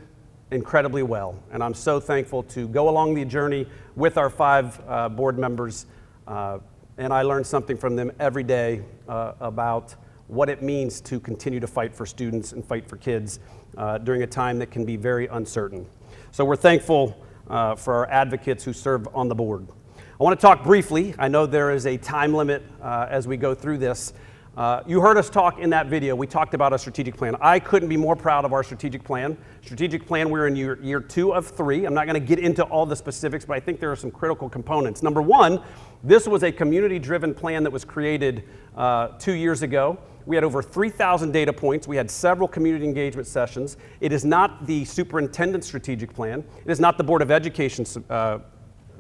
incredibly well. And I'm so thankful to go along the journey with our 5 board members. And I learn something from them every day about what it means to continue to fight for students and fight for kids during a time that can be very uncertain. So we're thankful for our advocates who serve on the board. I want to talk briefly. I know there is a time limit as we go through this. You heard us talk in that video. We talked about a strategic plan. I couldn't be more proud of our strategic plan. Strategic plan, we're in year 2 of 3. I'm not going to get into all the specifics, but I think there are some critical components. Number one, this was a community-driven plan that was created 2 years ago. We had over 3,000 data points. We had several community engagement sessions. It is not the superintendent's strategic plan. It is not the Board of Education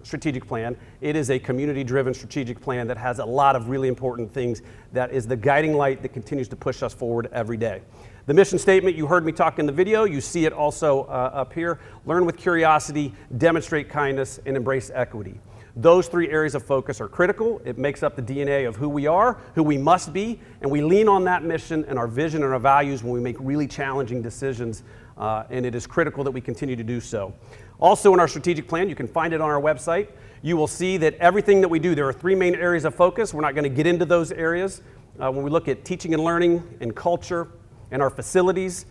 strategic plan. It is a community-driven strategic plan that has a lot of really important things that is the guiding light that continues to push us forward every day. The mission statement, you heard me talk in the video. You see it also up here. Learn with curiosity, demonstrate kindness, and embrace equity. Those 3 areas of focus are critical. It makes up the DNA of who we are, who we must be, and we lean on that mission and our vision and our values when we make really challenging decisions, and it is critical that we continue to do so. Also in our strategic plan, you can find it on our website. You will see that everything that we do, there are 3 main areas of focus. We're not going to get into those areas. When we look at teaching and learning and culture and our facilities,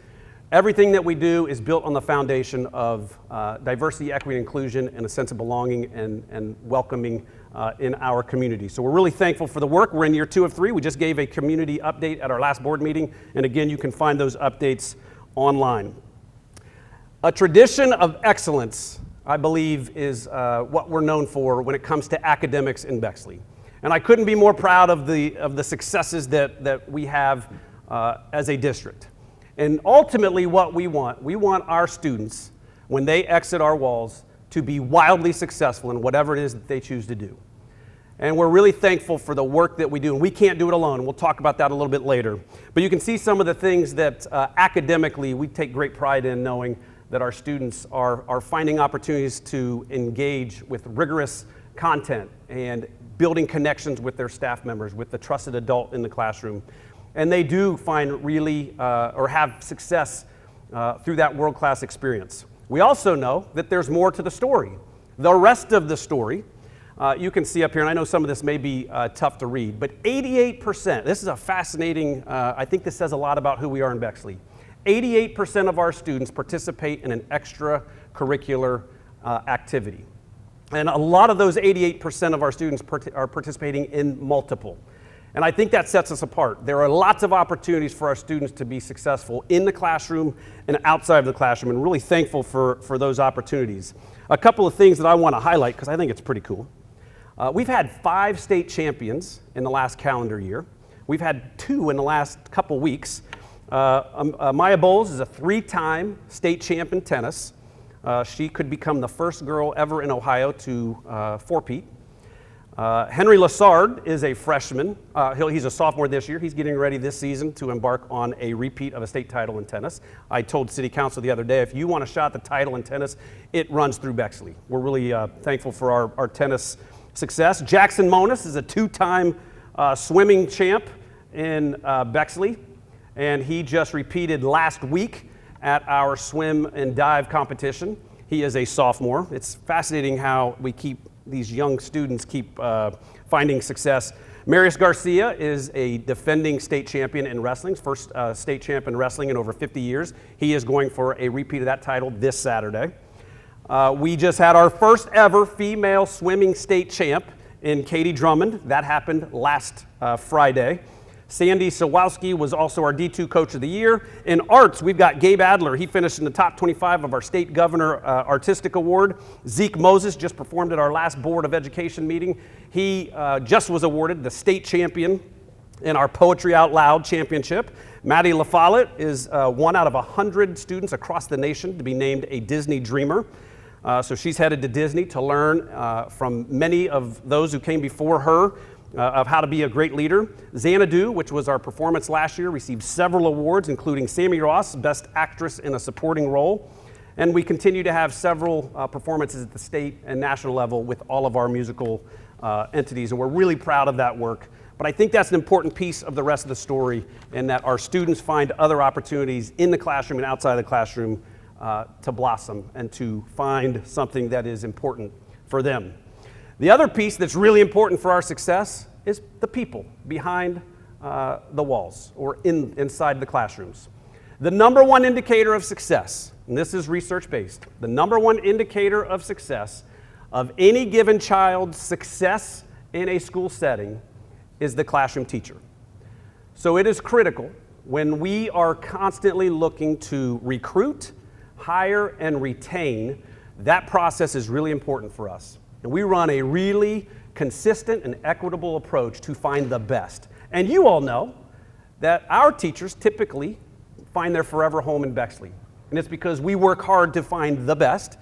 everything that we do is built on the foundation of diversity, equity, and inclusion, and a sense of belonging and welcoming in our community. So we're really thankful for the work. We're in year 2 of 3. We just gave a community update at our last board meeting, and again, you can find those updates online. A tradition of excellence, I believe, is what we're known for when it comes to academics in Bexley. And I couldn't be more proud of the successes that we have as a district. And ultimately what we want our students, when they exit our walls, to be wildly successful in whatever it is that they choose to do. And we're really thankful for the work that we do, and we can't do it alone. We'll talk about that a little bit later. But you can see some of the things that academically we take great pride in, knowing that our students are finding opportunities to engage with rigorous content and building connections with their staff members, with the trusted adult in the classroom. And they do find really, or have success through that world-class experience. We also know that there's more to the story. The rest of the story, you can see up here, and I know some of this may be tough to read, but 88%, this is a fascinating, I think this says a lot about who we are in Bexley. 88% of our students participate in an extracurricular activity. And a lot of those 88% of our students are participating in multiple. And I think that sets us apart. There are lots of opportunities for our students to be successful in the classroom and outside of the classroom, and really thankful for those opportunities. A couple of things that I want to highlight, because I think it's pretty cool. We've had 5 state champions in the last calendar year. We've had 2 in the last couple weeks. Maya Bowles is a 3-time state champ in tennis. She could become the first girl ever in Ohio to 4-peat. Henry Lassard is a freshman. He's a sophomore this year. He's getting ready this season to embark on a repeat of a state title in tennis. I told City Council the other day, if you want a shot at the title in tennis, it runs through Bexley. We're really thankful for our tennis success. Jackson Monis is a 2-time swimming champ in Bexley, and he just repeated last week at our swim and dive competition. He is a sophomore. It's fascinating how these young students keep finding success. Marius Garcia is a defending state champion in wrestling, first state champ in wrestling in over 50 years. He is going for a repeat of that title this Saturday. We just had our first ever female swimming state champ in Katie Drummond. That happened last Friday. Sandy Sawowski was also our D2 Coach of the Year. In arts, we've got Gabe Adler. He finished in the top 25 of our State Governor Artistic Award. Zeke Moses just performed at our last Board of Education meeting. He just was awarded the state champion in our Poetry Out Loud Championship. Maddie LaFollette is 1 out of 100 students across the nation to be named a Disney Dreamer. So she's headed to Disney to learn from many of those who came before her of how to be a great leader. Xanadu, which was our performance last year, received several awards, including Sammy Ross, Best Actress in a Supporting Role. And we continue to have several performances at the state and national level with all of our musical entities, and we're really proud of that work. But I think that's an important piece of the rest of the story, in that our students find other opportunities in the classroom and outside the classroom to blossom and to find something that is important for them. The other piece that's really important for our success is the people behind the walls or inside the classrooms. The number one indicator of success, and this is research-based, the number one indicator of success of any given child's success in a school setting is the classroom teacher. So it is critical when we are constantly looking to recruit, hire, and retain. That process is really important for us. And we run a really consistent and equitable approach to find the best. And you all know that our teachers typically find their forever home in Bexley. And it's because we work hard to find the best,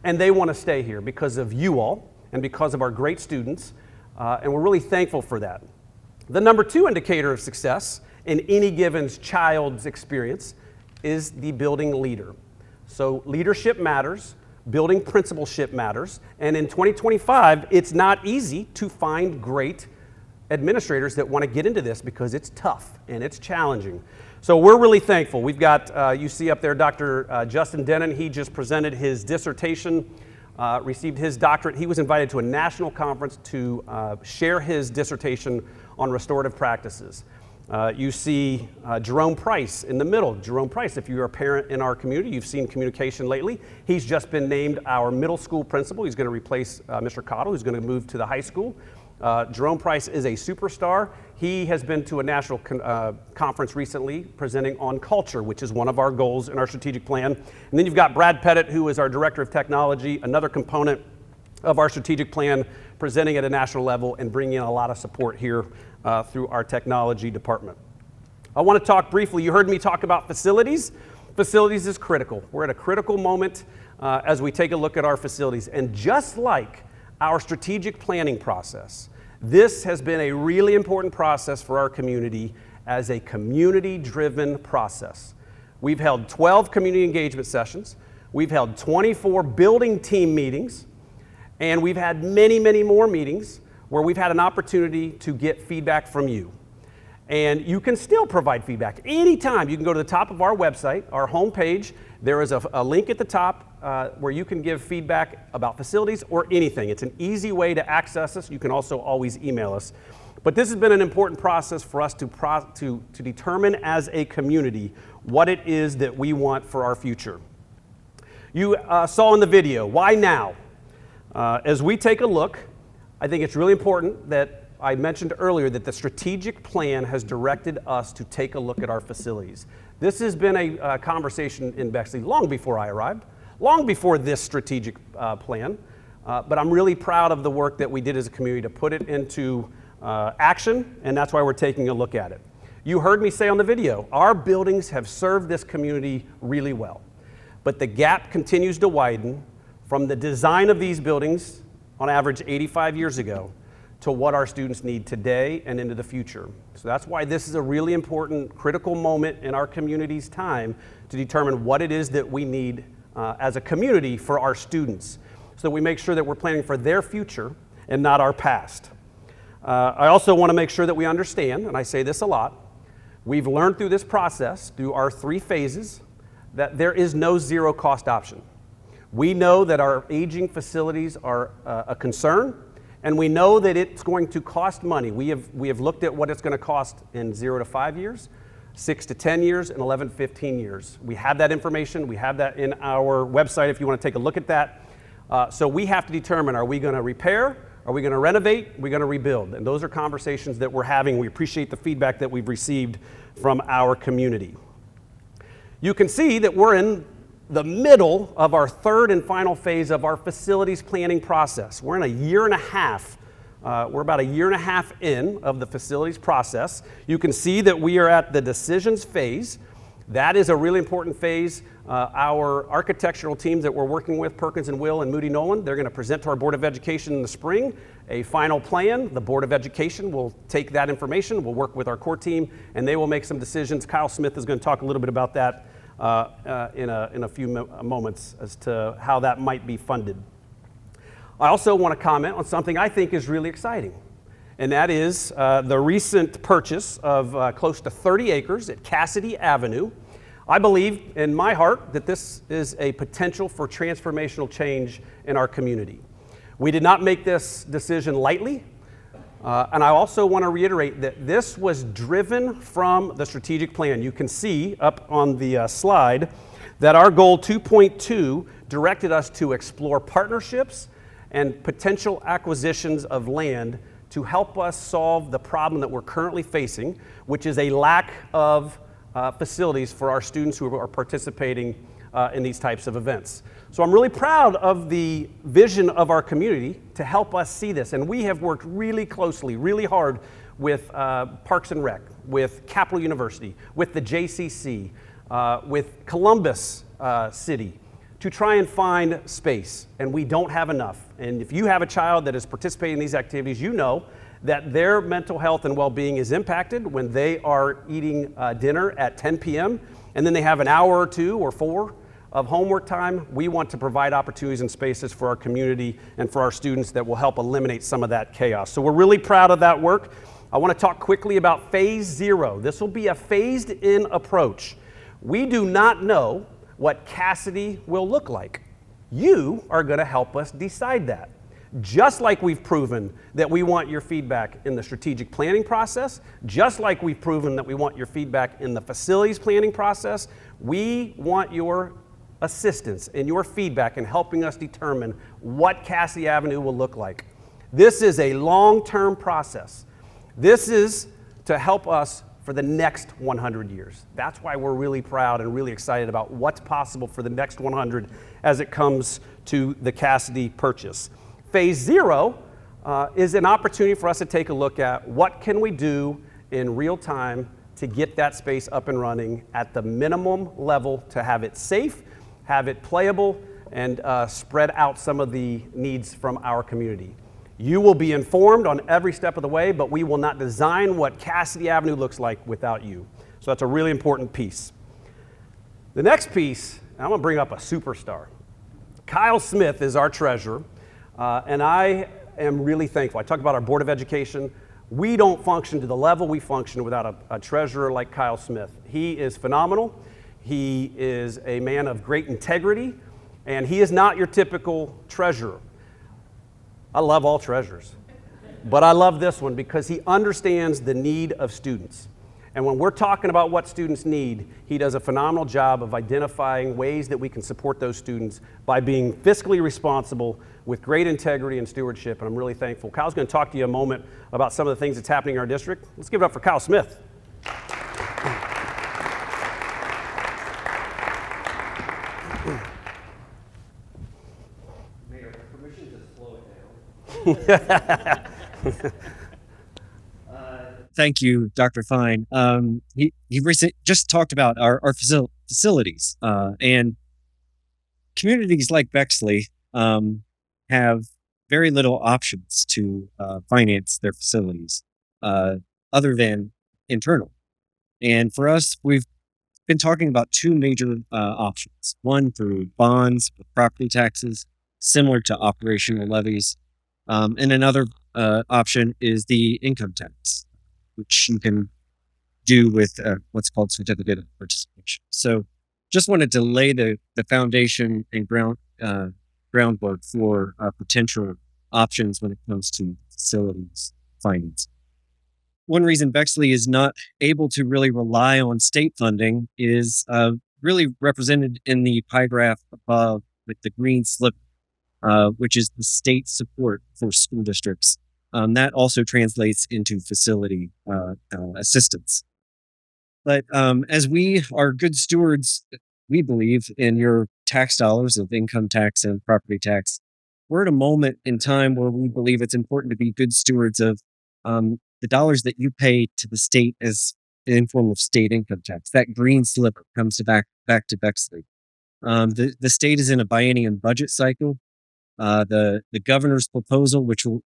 and they want to stay here because of you all and because of our great students, and we're really thankful for that. The number 2 indicator of success in any given child's experience is the building leader. So leadership matters, building principalship matters, and in 2025, it's not easy to find great administrators that want to get into this because it's tough and it's challenging. So we're really thankful. We've got, you see up there, Dr. Justin Denon. He just presented his dissertation, received his doctorate. He was invited to a national conference to share his dissertation on restorative practices. You see Jerome Price in the middle. Jerome Price, if you're a parent in our community, you've seen communication lately. He's just been named our middle school principal. He's going to replace Mr. Cottle, who's going to move to the high school. Jerome Price is a superstar. He has been to a national conference recently presenting on culture, which is one of our goals in our strategic plan. And then you've got Brad Pettit, who is our Director of Technology, another component of our strategic plan, presenting at a national level and bringing in a lot of support here through our technology department. I want to talk briefly, you heard me talk about facilities. Facilities is critical. We're at a critical moment as we take a look at our facilities. And just like our strategic planning process, this has been a really important process for our community as a community-driven process. We've held 12 community engagement sessions. We've held 24 building team meetings. And we've had many, many more meetings where we've had an opportunity to get feedback from you. And you can still provide feedback anytime. You can go to the top of our website, our homepage. There is a link at the top where you can give feedback about facilities or anything. It's an easy way to access us. You can also always email us. But this has been an important process for us to determine as a community what it is that we want for our future. You saw in the video, why now? As we take a look, I think it's really important that I mentioned earlier that the strategic plan has directed us to take a look at our facilities. This has been a conversation in Bexley long before I arrived, long before this strategic plan, but I'm really proud of the work that we did as a community to put it into action, and that's why we're taking a look at it. You heard me say on the video, our buildings have served this community really well, but the gap continues to widen from the design of these buildings, on average 85 years ago, to what our students need today and into the future. So that's why this is a really important, critical moment in our community's time to determine what it is that we need as a community for our students, so that we make sure that we're planning for their future and not our past. I also want to make sure that we understand, and I say this a lot, we've learned through this process, through our 3 phases, that there is no zero cost option. We know that our aging facilities are a concern, and we know that it's going to cost money. We have looked at what it's going to cost in 0 to 5 years, 6 to 10 years, and 11 to 15 years. We have that information. We have that in our website if you want to take a look at that. So we have to determine, are we going to repair? Are we going to renovate? Are we going to rebuild? And those are conversations that we're having. We appreciate the feedback that we've received from our community. You can see that we're in the middle of our 3rd and final phase of our facilities planning process. We're in a year and a half. We're about a year and a half in of the facilities process. You can see that we are at the decisions phase. That is a really important phase. Our architectural teams that we're working with, Perkins and Will and Moody Nolan, they're going to present to our Board of Education in the spring a final plan. The Board of Education will take that information, we'll work with our core team, and they will make some decisions. Kyle Smith is going to talk a little bit about that in a few moments as to how that might be funded. I also want to comment on something I think is really exciting, and that is the recent purchase of close to 30 acres at Cassidy Avenue. I believe in my heart that this is a potential for transformational change in our community. We did not make this decision lightly. And I also want to reiterate that this was driven from the strategic plan. You can see up on the slide that our goal 2.2 directed us to explore partnerships and potential acquisitions of land to help us solve the problem that we're currently facing, which is a lack of facilities for our students who are participating in these types of events. So I'm really proud of the vision of our community to help us see this. And we have worked really closely, really hard with Parks and Rec, with Capital University, with the JCC, with Columbus City, to try and find space, and we don't have enough. And if you have a child that is participating in these activities, you know that their mental health and well-being is impacted when they are eating dinner at 10 p.m. and then they have an hour or 2 or 4 of homework time. We want to provide opportunities and spaces for our community and for our students that will help eliminate some of that chaos. So we're really proud of that work. I want to talk quickly about Phase 0. This will be a phased-in approach. We do not know what Cassidy will look like. You are going to help us decide that. Just like we've proven that we want your feedback in the strategic planning process, just like we've proven that we want your feedback in the facilities planning process, we want your assistance and your feedback in helping us determine what Cassidy Avenue will look like. This is a long-term process. This is to help us for the next 100 years. That's why we're really proud and really excited about what's possible for the next 100 as it comes to the Cassidy purchase. Phase 0 is an opportunity for us to take a look at what can we do in real time to get that space up and running at the minimum level to have it safe, have it playable, and spread out some of the needs from our community. You will be informed on every step of the way, but we will not design what Cassidy Avenue looks like without you. So that's a really important piece. The next piece, I'm going to bring up a superstar. Kyle Smith is our treasurer, and I am really thankful. I talked about our Board of Education. We don't function to the level we function without a treasurer like Kyle Smith. He is phenomenal. He is a man of great integrity, and he is not your typical treasurer. I love all treasurers, but I love this one because he understands the need of students. And when we're talking about what students need, he does a phenomenal job of identifying ways that we can support those students by being fiscally responsible with great integrity and stewardship, and I'm really thankful. Kyle's going to talk to you a moment about some of the things that's happening in our district. Let's give it up for Kyle Smith. Mayor, permission to slow it down. Thank you, Dr. Fine. He just talked about our facilities, and communities like Bexley have very little options to finance their facilities other than internal. And for us, we've been talking about 2 major options. One through bonds with property taxes, similar to operational levies, and another option is the income tax, which you can do with what's called certificate of participation. So just wanted to lay the foundation and groundwork for potential options when it comes to facilities finance. One reason Bexley is not able to really rely on state funding is really represented in the pie graph above with the green slip, which is the state support for school districts. That also translates into facility assistance. But as we are good stewards, we believe, in your tax dollars of income tax and property tax, we're at a moment in time where we believe it's important to be good stewards of the dollars that you pay to the state as in form of state income tax. That green slip comes back to Bexley. The state is in a biennium budget cycle. The governor's proposal, which will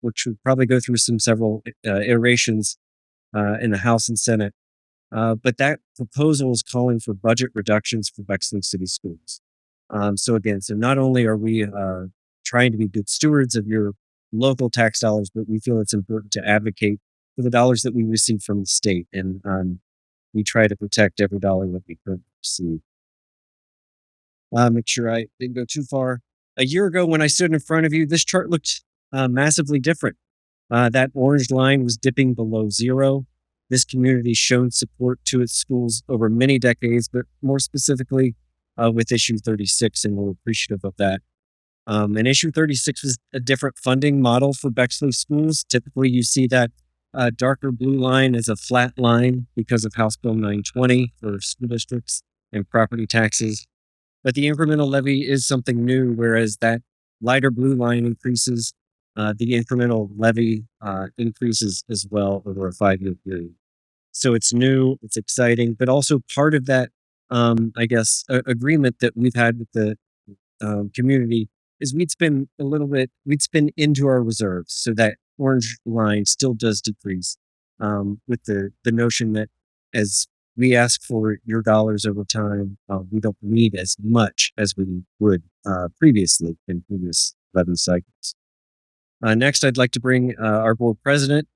probably go through several iterations in the House and Senate, but that proposal is calling for budget reductions for Bexley City Schools. So not only are we trying to be good stewards of your local tax dollars, but we feel it's important to advocate for the dollars that we receive from the state, and we try to protect every dollar that we could receive. Make sure I didn't go too far. A year ago, when I stood in front of you, this chart looked massively different. That orange line was dipping below 0. This community showed support to its schools over many decades, but more specifically with issue 36, and we're appreciative of that. And issue 36 was a different funding model for Bexley schools. Typically, you see that darker blue line is a flat line because of House Bill 920 for school districts and property taxes. But the incremental levy is something new, whereas that lighter blue line increases, the incremental levy increases as well over a 5-year period. So it's new, it's exciting, but also part of that, agreement that we've had with the community is we'd spend into our reserves, so that orange line still does decrease, with the notion that as we ask for your dollars over time, we don't need as much as we would previously in previous levy cycles. Next, I'd like to bring our board president.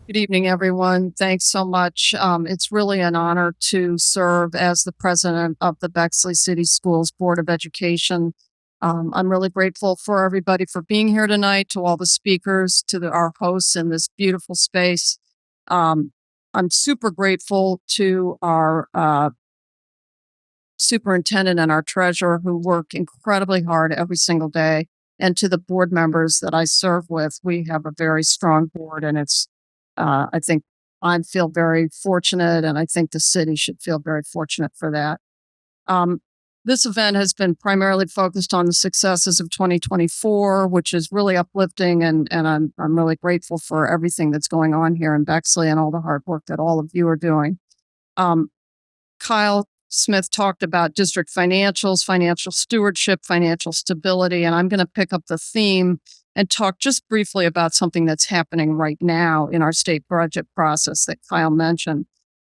Good evening, everyone. Thanks so much. It's really an honor to serve as the president of the Bexley City Schools Board of Education. I'm really grateful for everybody for being here tonight, to all the speakers, to our hosts in this beautiful space. I'm super grateful to our superintendent and our treasurer, who work incredibly hard every single day, and to the board members that I serve with. We have a very strong board, and it's I think I feel very fortunate, and I think the city should feel very fortunate for that. This event has been primarily focused on the successes of 2024, which is really uplifting, and I'm really grateful for everything that's going on here in Bexley and all the hard work that all of you are doing. Kyle Smith talked about district financials, financial stewardship, financial stability, and I'm going to pick up the theme and talk just briefly about something that's happening right now in our state budget process that Kyle mentioned,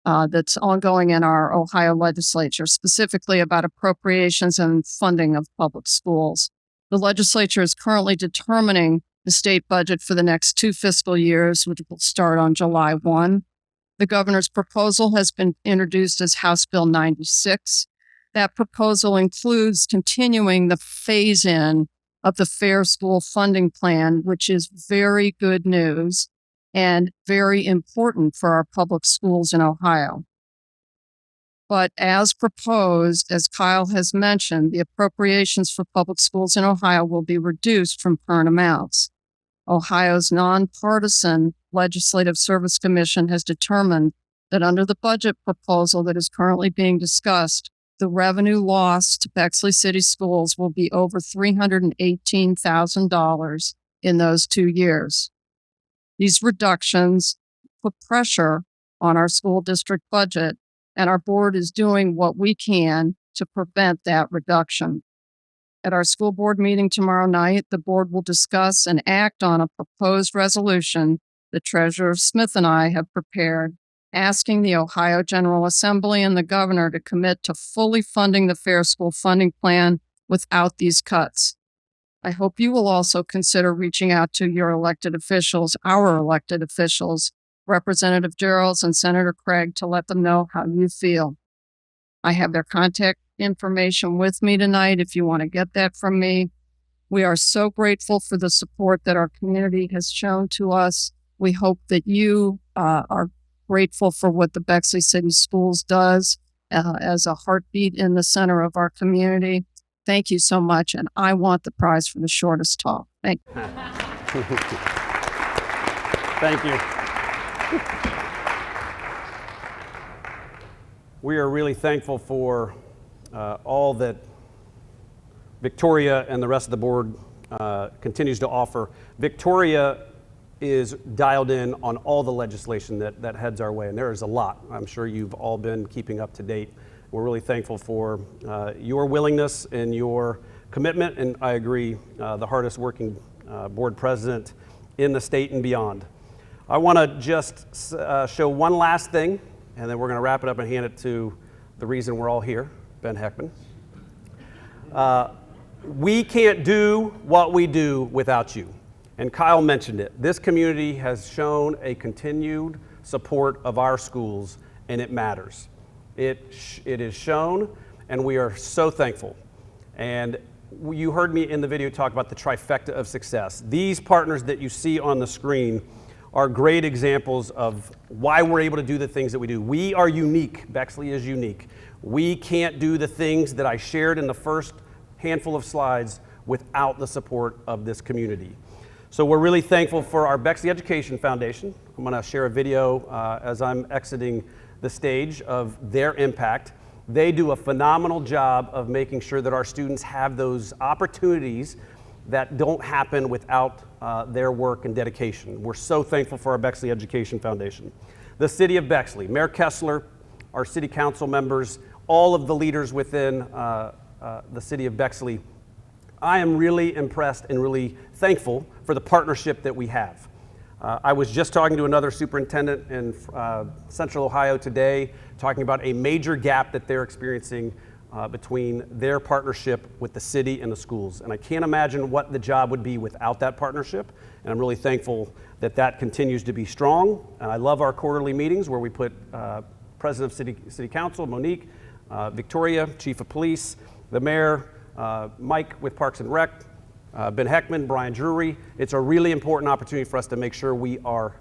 that's ongoing in our Ohio legislature, specifically about appropriations and funding of public schools. The legislature is currently determining the state budget for the next 2 fiscal years, which will start on July 1. The governor's proposal has been introduced as House Bill 96. That proposal includes continuing the phase-in of the Fair School Funding Plan, which is very good news and very important for our public schools in Ohio. But as proposed, as Kyle has mentioned, the appropriations for public schools in Ohio will be reduced from current amounts. Ohio's nonpartisan Legislative Service Commission has determined that under the budget proposal that is currently being discussed, the revenue lost to Bexley City Schools will be over $318,000 in those 2 years. These reductions put pressure on our school district budget, and our board is doing what we can to prevent that reduction. At our school board meeting tomorrow night, the board will discuss and act on a proposed resolution that Treasurer Smith and I have prepared, asking the Ohio General Assembly and the governor to commit to fully funding the Fair School Funding Plan without these cuts. I hope you will also consider reaching out to your elected officials, our elected officials, Representative Geralds and Senator Craig, to let them know how you feel. I have their contact information with me tonight if you want to get that from me. We are so grateful for the support that our community has shown to us. We hope that you are grateful for what the Bexley City Schools does as a heartbeat in the center of our community. Thank you so much, and I want the prize for the shortest talk. Thank you. Thank you. We are really thankful for all that Victoria and the rest of the board continues to offer. Victoria is dialed in on all the legislation that heads our way, and there is a lot. I'm sure you've all been keeping up to date. We're really thankful for your willingness and your commitment, and I agree, the hardest working board president in the state and beyond. I want to just show one last thing, and then we're going to wrap it up and hand it to the reason we're all here, Ben Heckman. We can't do what we do without you. And Kyle mentioned it. This community has shown a continued support of our schools, and it matters. It is shown, and we are so thankful. And you heard me in the video talk about the trifecta of success. These partners that you see on the screen are great examples of why we're able to do the things that we do. We are unique. Bexley is unique. We can't do the things that I shared in the first handful of slides without the support of this community. So we're really thankful for our Bexley Education Foundation. I'm going to share a video as I'm exiting the stage of their impact. They do a phenomenal job of making sure that our students have those opportunities that don't happen without their work and dedication. We're so thankful for our Bexley Education Foundation. The City of Bexley, Mayor Kessler, our City Council members, all of the leaders within the City of Bexley. I am really impressed and really thankful for the partnership that we have. I was just talking to another superintendent in Central Ohio today, talking about a major gap that they're experiencing between their partnership with the city and the schools. And I can't imagine what the job would be without that partnership. And I'm really thankful that that continues to be strong. And I love our quarterly meetings where we put President of City Council, Monique, Victoria, Chief of Police, the Mayor, Mike with Parks and Rec, Ben Heckman, Brian Drury. It's a really important opportunity for us to make sure we are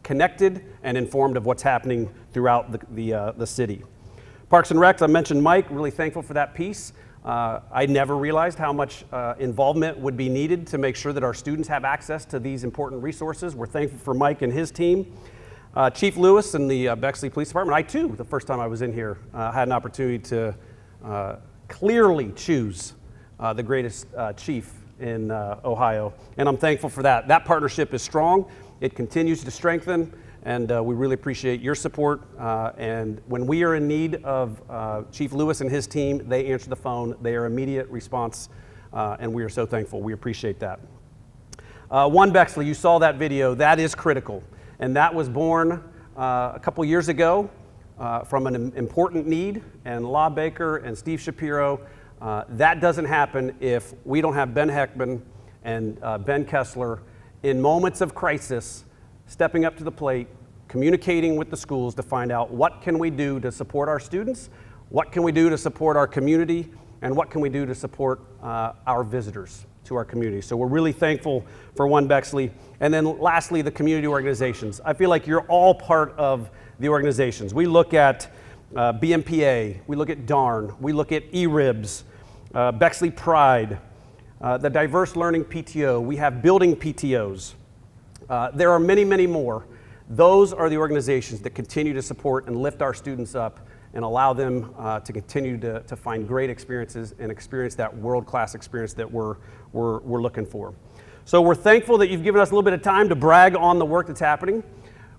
connected and informed of what's happening throughout the city. Parks and Rec, I mentioned Mike, really thankful for that piece. I never realized how much involvement would be needed to make sure that our students have access to these important resources. We're thankful for Mike and his team. Chief Lewis and the Bexley Police Department, I too, the first time I was in here, had an opportunity to clearly choose the greatest chief in Ohio, and I'm thankful for that. That partnership is strong. It continues to strengthen, and we really appreciate your support. And when we are in need of Chief Lewis and his team, they answer the phone. They are immediate response, and we are so thankful. We appreciate that. One Bexley, you saw that video. That is critical, and that was born a couple years ago from an important need, and La Baker and Steve Shapiro. That doesn't happen if we don't have Ben Heckman and Ben Kessler in moments of crisis, stepping up to the plate, communicating with the schools to find out what can we do to support our students, what can we do to support our community, and what can we do to support our visitors to our community. So we're really thankful for One Bexley. And then lastly, the community organizations. I feel like you're all part of the organizations. We look at BMPA, we look at DARN, we look at eRibs, Bexley Pride, the Diverse Learning PTO, we have building PTOs. There are many, many more. Those are the organizations that continue to support and lift our students up and allow them to continue to find great experiences and experience that world-class experience that we're looking for. So we're thankful that you've given us a little bit of time to brag on the work that's happening.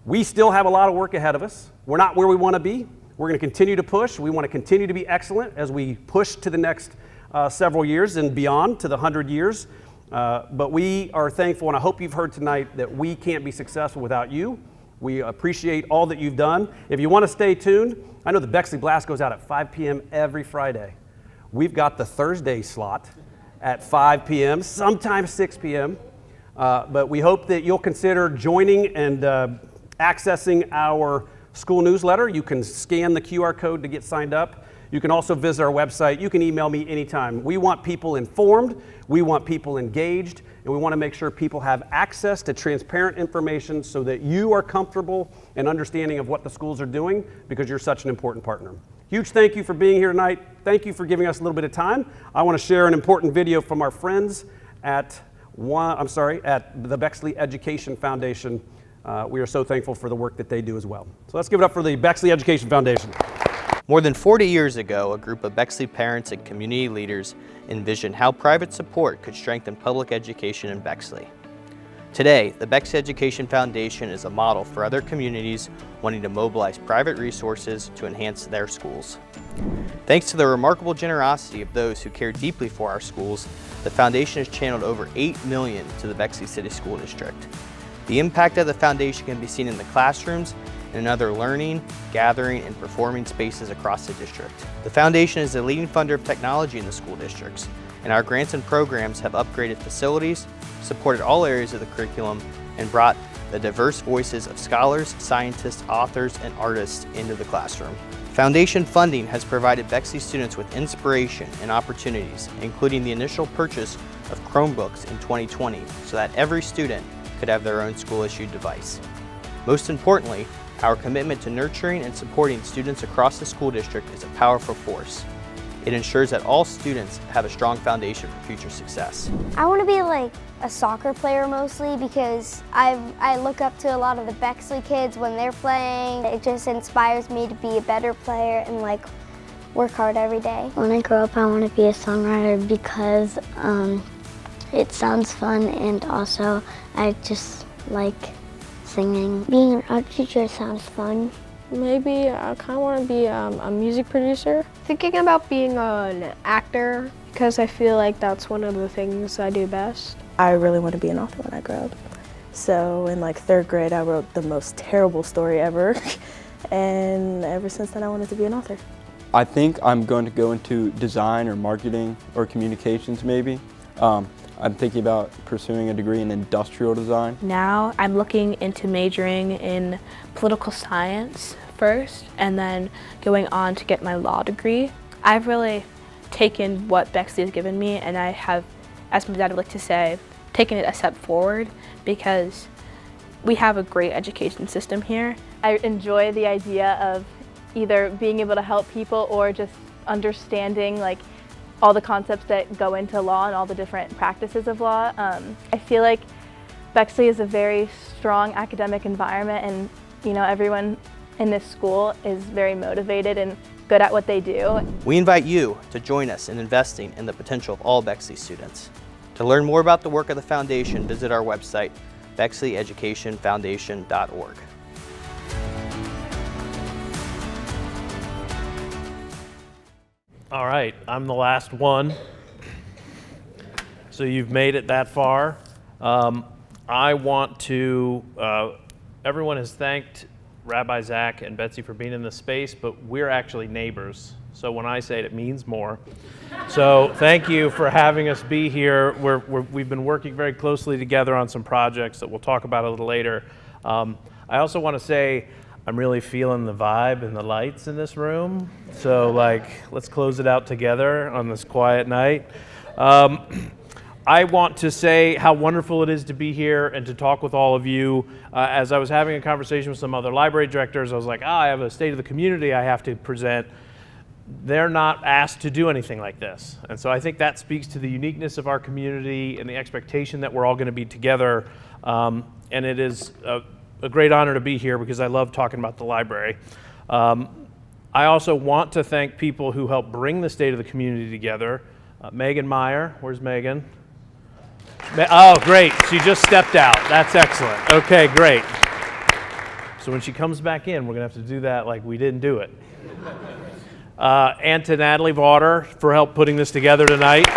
We still have a lot of work ahead of us. We're not where we want to be. We're going to continue to push. We want to continue to be excellent as we push to the next several years and beyond to the 100 years. But we are thankful, and I hope you've heard tonight that we can't be successful without you. We appreciate all that you've done. If you want to stay tuned, I know the Bexley Blast goes out at 5 p.m. every Friday. We've got the Thursday slot at 5 p.m., sometimes 6 p.m. But we hope that you'll consider joining and accessing our school newsletter. You can scan the QR code to get signed up. You can also visit our website. You can email me anytime. We want people informed, we want people engaged, and we want to make sure people have access to transparent information so that you are comfortable and understanding of what the schools are doing, because you're such an important partner. Huge thank you for being here tonight. Thank you for giving us a little bit of time. I want to share an important video from our friends at the Bexley Education Foundation. We are so thankful for the work that they do as well. So let's give it up for the Bexley Education Foundation. More than 40 years ago, a group of Bexley parents and community leaders envisioned how private support could strengthen public education in Bexley. Today, the Bexley Education Foundation is a model for other communities wanting to mobilize private resources to enhance their schools. Thanks to the remarkable generosity of those who care deeply for our schools, the foundation has channeled over $8 million to the Bexley City School District. The impact of the foundation can be seen in the classrooms and in other learning, gathering, and performing spaces across the district. The foundation is a leading funder of technology in the school districts, and our grants and programs have upgraded facilities, supported all areas of the curriculum, and brought the diverse voices of scholars, scientists, authors, and artists into the classroom. Foundation funding has provided Bexley students with inspiration and opportunities, including the initial purchase of Chromebooks in 2020, so that every student could have their own school-issued device. Most importantly, our commitment to nurturing and supporting students across the school district is a powerful force. It ensures that all students have a strong foundation for future success. I want to be like a soccer player mostly because I look up to a lot of the Bexley kids when they're playing. It just inspires me to be a better player and like work hard every day. When I grow up, I want to be a songwriter because it sounds fun, and also I just like singing. Being an art teacher sounds fun. Maybe I kind of want to be a music producer. Thinking about being an actor because I feel like that's one of the things I do best. I really want to be an author when I grow up. So in like 3rd grade, I wrote the most terrible story ever. And ever since then, I wanted to be an author. I think I'm going to go into design or marketing or communications maybe. I'm thinking about pursuing a degree in industrial design. Now I'm looking into majoring in political science first and then going on to get my law degree. I've really taken what Bexley has given me, and I have, as my dad would like to say, taken it a step forward because we have a great education system here. I enjoy the idea of either being able to help people or just understanding like all the concepts that go into law and all the different practices of law. I feel like Bexley is a very strong academic environment, and you know, everyone in this school is very motivated and good at what they do. We invite you to join us in investing in the potential of all Bexley students. To learn more about the work of the foundation, visit our website, bexleyeducationfoundation.org. All right, I'm the last one. So you've made it that far. I want to, everyone has thanked Rabbi Zach and Betsy for being in this space, but we're actually neighbors. So when I say it, it means more. So thank you for having us be here. We've been working very closely together on some projects that we'll talk about a little later. I also want to say, I'm really feeling the vibe and the lights in this room. So let's close it out together on this quiet night. I want to say how wonderful it is to be here and to talk with all of you. As I was having a conversation with some other library directors, I was like, I have a state of the community I have to present. They're not asked to do anything like this. And so I think that speaks to the uniqueness of our community and the expectation that we're all going to be together. And it is a great honor to be here because I love talking about the library. I also want to thank people who helped bring the state of the community together. Megan Meyer, where's Megan? Oh, great, she just stepped out. That's excellent. Okay, great. So when she comes back in, we're gonna have to do that like we didn't do it. And to Natalie Vaughter for help putting this together tonight.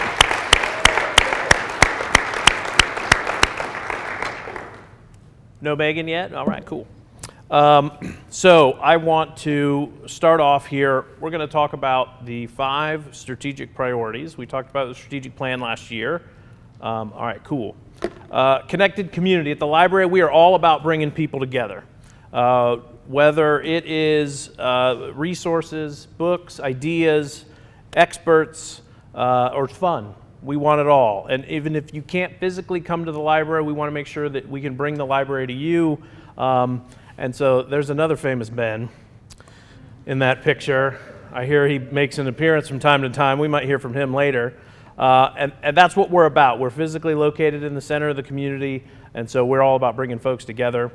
No Megan yet? All right, cool. So I want to start off here. We're going to talk about the 5 strategic priorities. We talked about the strategic plan last year. All right, cool. Connected community. At the library, we are all about bringing people together. Whether it is resources, books, ideas, experts, or fun. We want it all. And even if you can't physically come to the library, we want to make sure that we can bring the library to you. And so there's another famous Ben in that picture. I hear he makes an appearance from time to time. We might hear from him later. And that's what we're about. We're physically located in the center of the community, and so we're all about bringing folks together.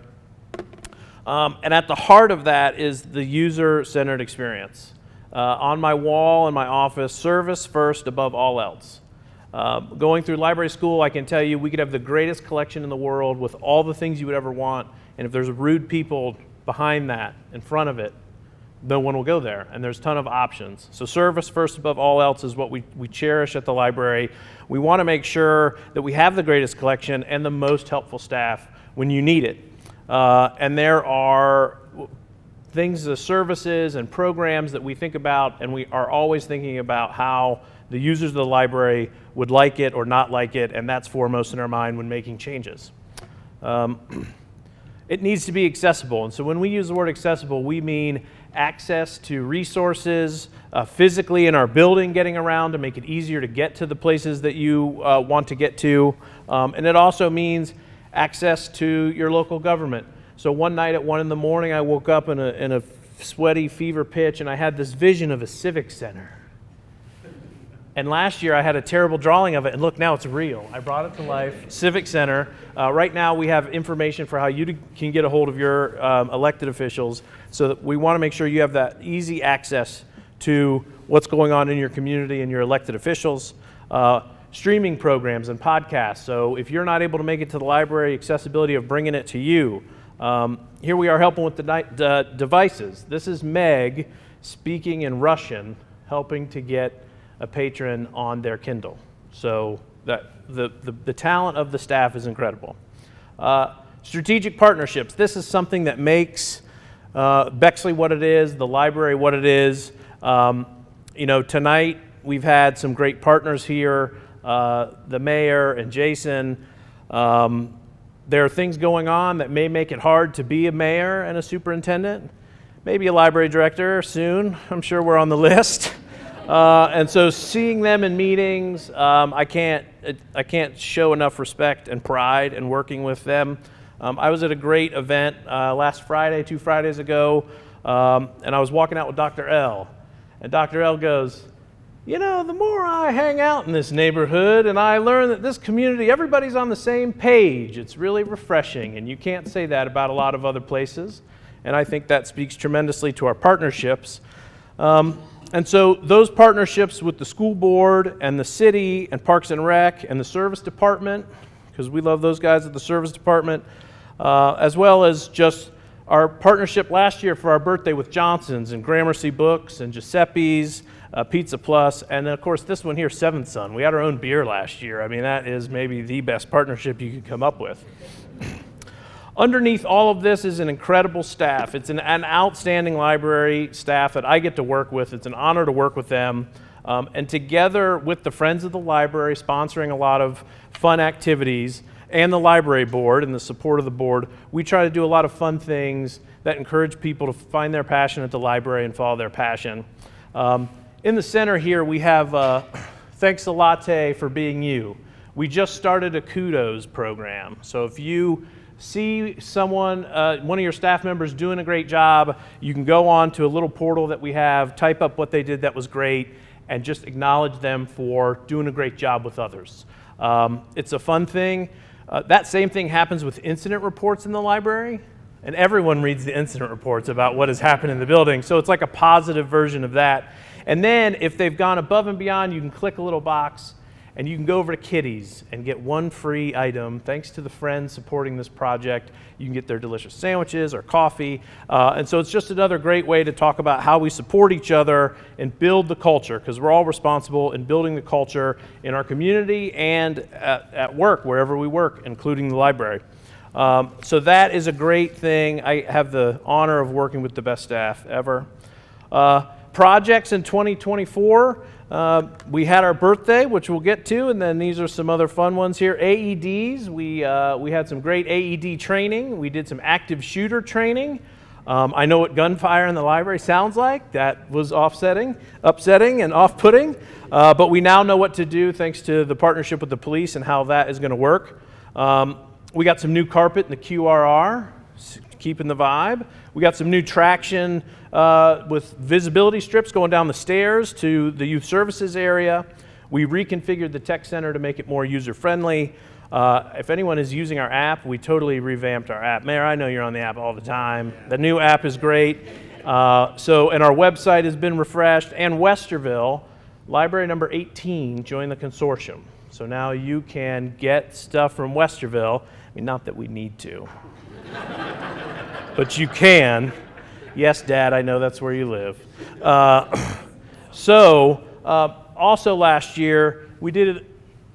And at the heart of that is the user-centered experience. On my wall in my office, service first above all else. Going through library school, I can tell you we could have the greatest collection in the world with all the things you would ever want, and if there's rude people behind that, in front of it, no one will go there, and there's a ton of options. So service first above all else is what we cherish at the library. We want to make sure that we have the greatest collection and the most helpful staff when you need it. And there are things, the services and programs that we think about, and we are always thinking about how the users of the library would like it or not like it, and that's foremost in our mind when making changes. It needs to be accessible, and so when we use the word accessible, we mean access to resources physically in our building, getting around to make it easier to get to the places that you want to get to. And it also means access to your local government. So one night at 1 in the morning, I woke up in a sweaty fever pitch, and I had this vision of a civic center. And last year I had a terrible drawing of it, and look, now it's real. I brought it to life. Civic Center. Right now we have information for how you can get a hold of your elected officials, so that we want to make sure you have that easy access to what's going on in your community and your elected officials. Streaming programs and podcasts. So if you're not able to make it to the library, accessibility of bringing it to you. Here we are helping with the devices. This is Meg speaking in Russian, helping to get a patron on their Kindle. So that the talent of the staff is incredible. Strategic partnerships. This is something that makes Bexley what it is, the library what it is. Tonight we've had some great partners here, the mayor and Jason. There are things going on that may make it hard to be a mayor and a superintendent. Maybe a library director soon. I'm sure we're on the list. And so seeing them in meetings, I can't show enough respect and pride in working with them. I was at a great event last Friday, 2 Fridays ago, and I was walking out with Dr. L. And Dr. L goes, the more I hang out in this neighborhood and I learn that this community, everybody's on the same page, it's really refreshing. And you can't say that about a lot of other places. And I think that speaks tremendously to our partnerships. And so those partnerships with the school board and the city and Parks and Rec and the service department, because we love those guys at the service department, as well as just our partnership last year for our birthday with Johnson's and Gramercy Books and Giuseppe's, Pizza Plus, and then of course this one here, Seventh Son. We had our own beer last year. I mean, that is maybe the best partnership you could come up with. Underneath all of this is an incredible staff. It's an outstanding library staff that I get to work with. It's an honor to work with them. And together with the Friends of the Library, sponsoring a lot of fun activities, and the library board and the support of the board, we try to do a lot of fun things that encourage people to find their passion at the library and follow their passion. In the center here, we have Thanks a Latte for Being You. We just started a kudos program. So if you see someone, one of your staff members doing a great job, you can go on to a little portal that we have, type up what they did that was great, and just acknowledge them for doing a great job with others. It's a fun thing. That same thing happens with incident reports in the library, and everyone reads the incident reports about what has happened in the building, so it's like a positive version of that. And then if they've gone above and beyond, you can click a little box and you can go over to Kitty's and get one free item. Thanks to the friends supporting this project, you can get their delicious sandwiches or coffee. And so it's just another great way to talk about how we support each other and build the culture, because we're all responsible in building the culture in our community and at work, wherever we work, including the library. So that is a great thing. I have the honor of working with the best staff ever. Projects in 2024. We had our birthday, which we'll get to, and then these are some other fun ones here. AEDs, we had some great AED training. We did some active shooter training. I know what gunfire in the library sounds like. That was upsetting and off-putting, but we now know what to do thanks to the partnership with the police and how that is going to work. We got some new carpet in the QRR, keeping the vibe. We got some new traction with visibility strips going down the stairs to the youth services area. We reconfigured the tech center to make it more user-friendly. If anyone is using our app, we totally revamped our app. Mayor, I know you're on the app all the time. The new app is great. And our website has been refreshed. And Westerville, library number 18, joined the consortium. So now you can get stuff from Westerville. I mean, not that we need to. But you can. Yes, Dad, I know that's where you live. Also last year, we did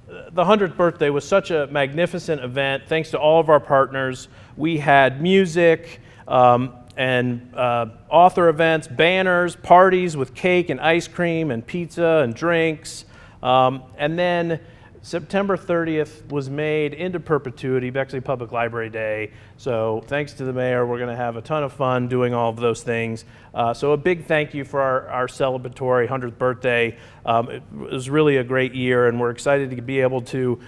the 100th birthday was such a magnificent event. Thanks to all of our partners. We had music and author events, banners, parties with cake and ice cream and pizza and drinks. And then September 30th was made into perpetuity, Bexley Public Library Day. So thanks to the mayor, we're going to have a ton of fun doing all of those things. So a big thank you for our celebratory 100th birthday. It was really a great year, and we're excited to be able to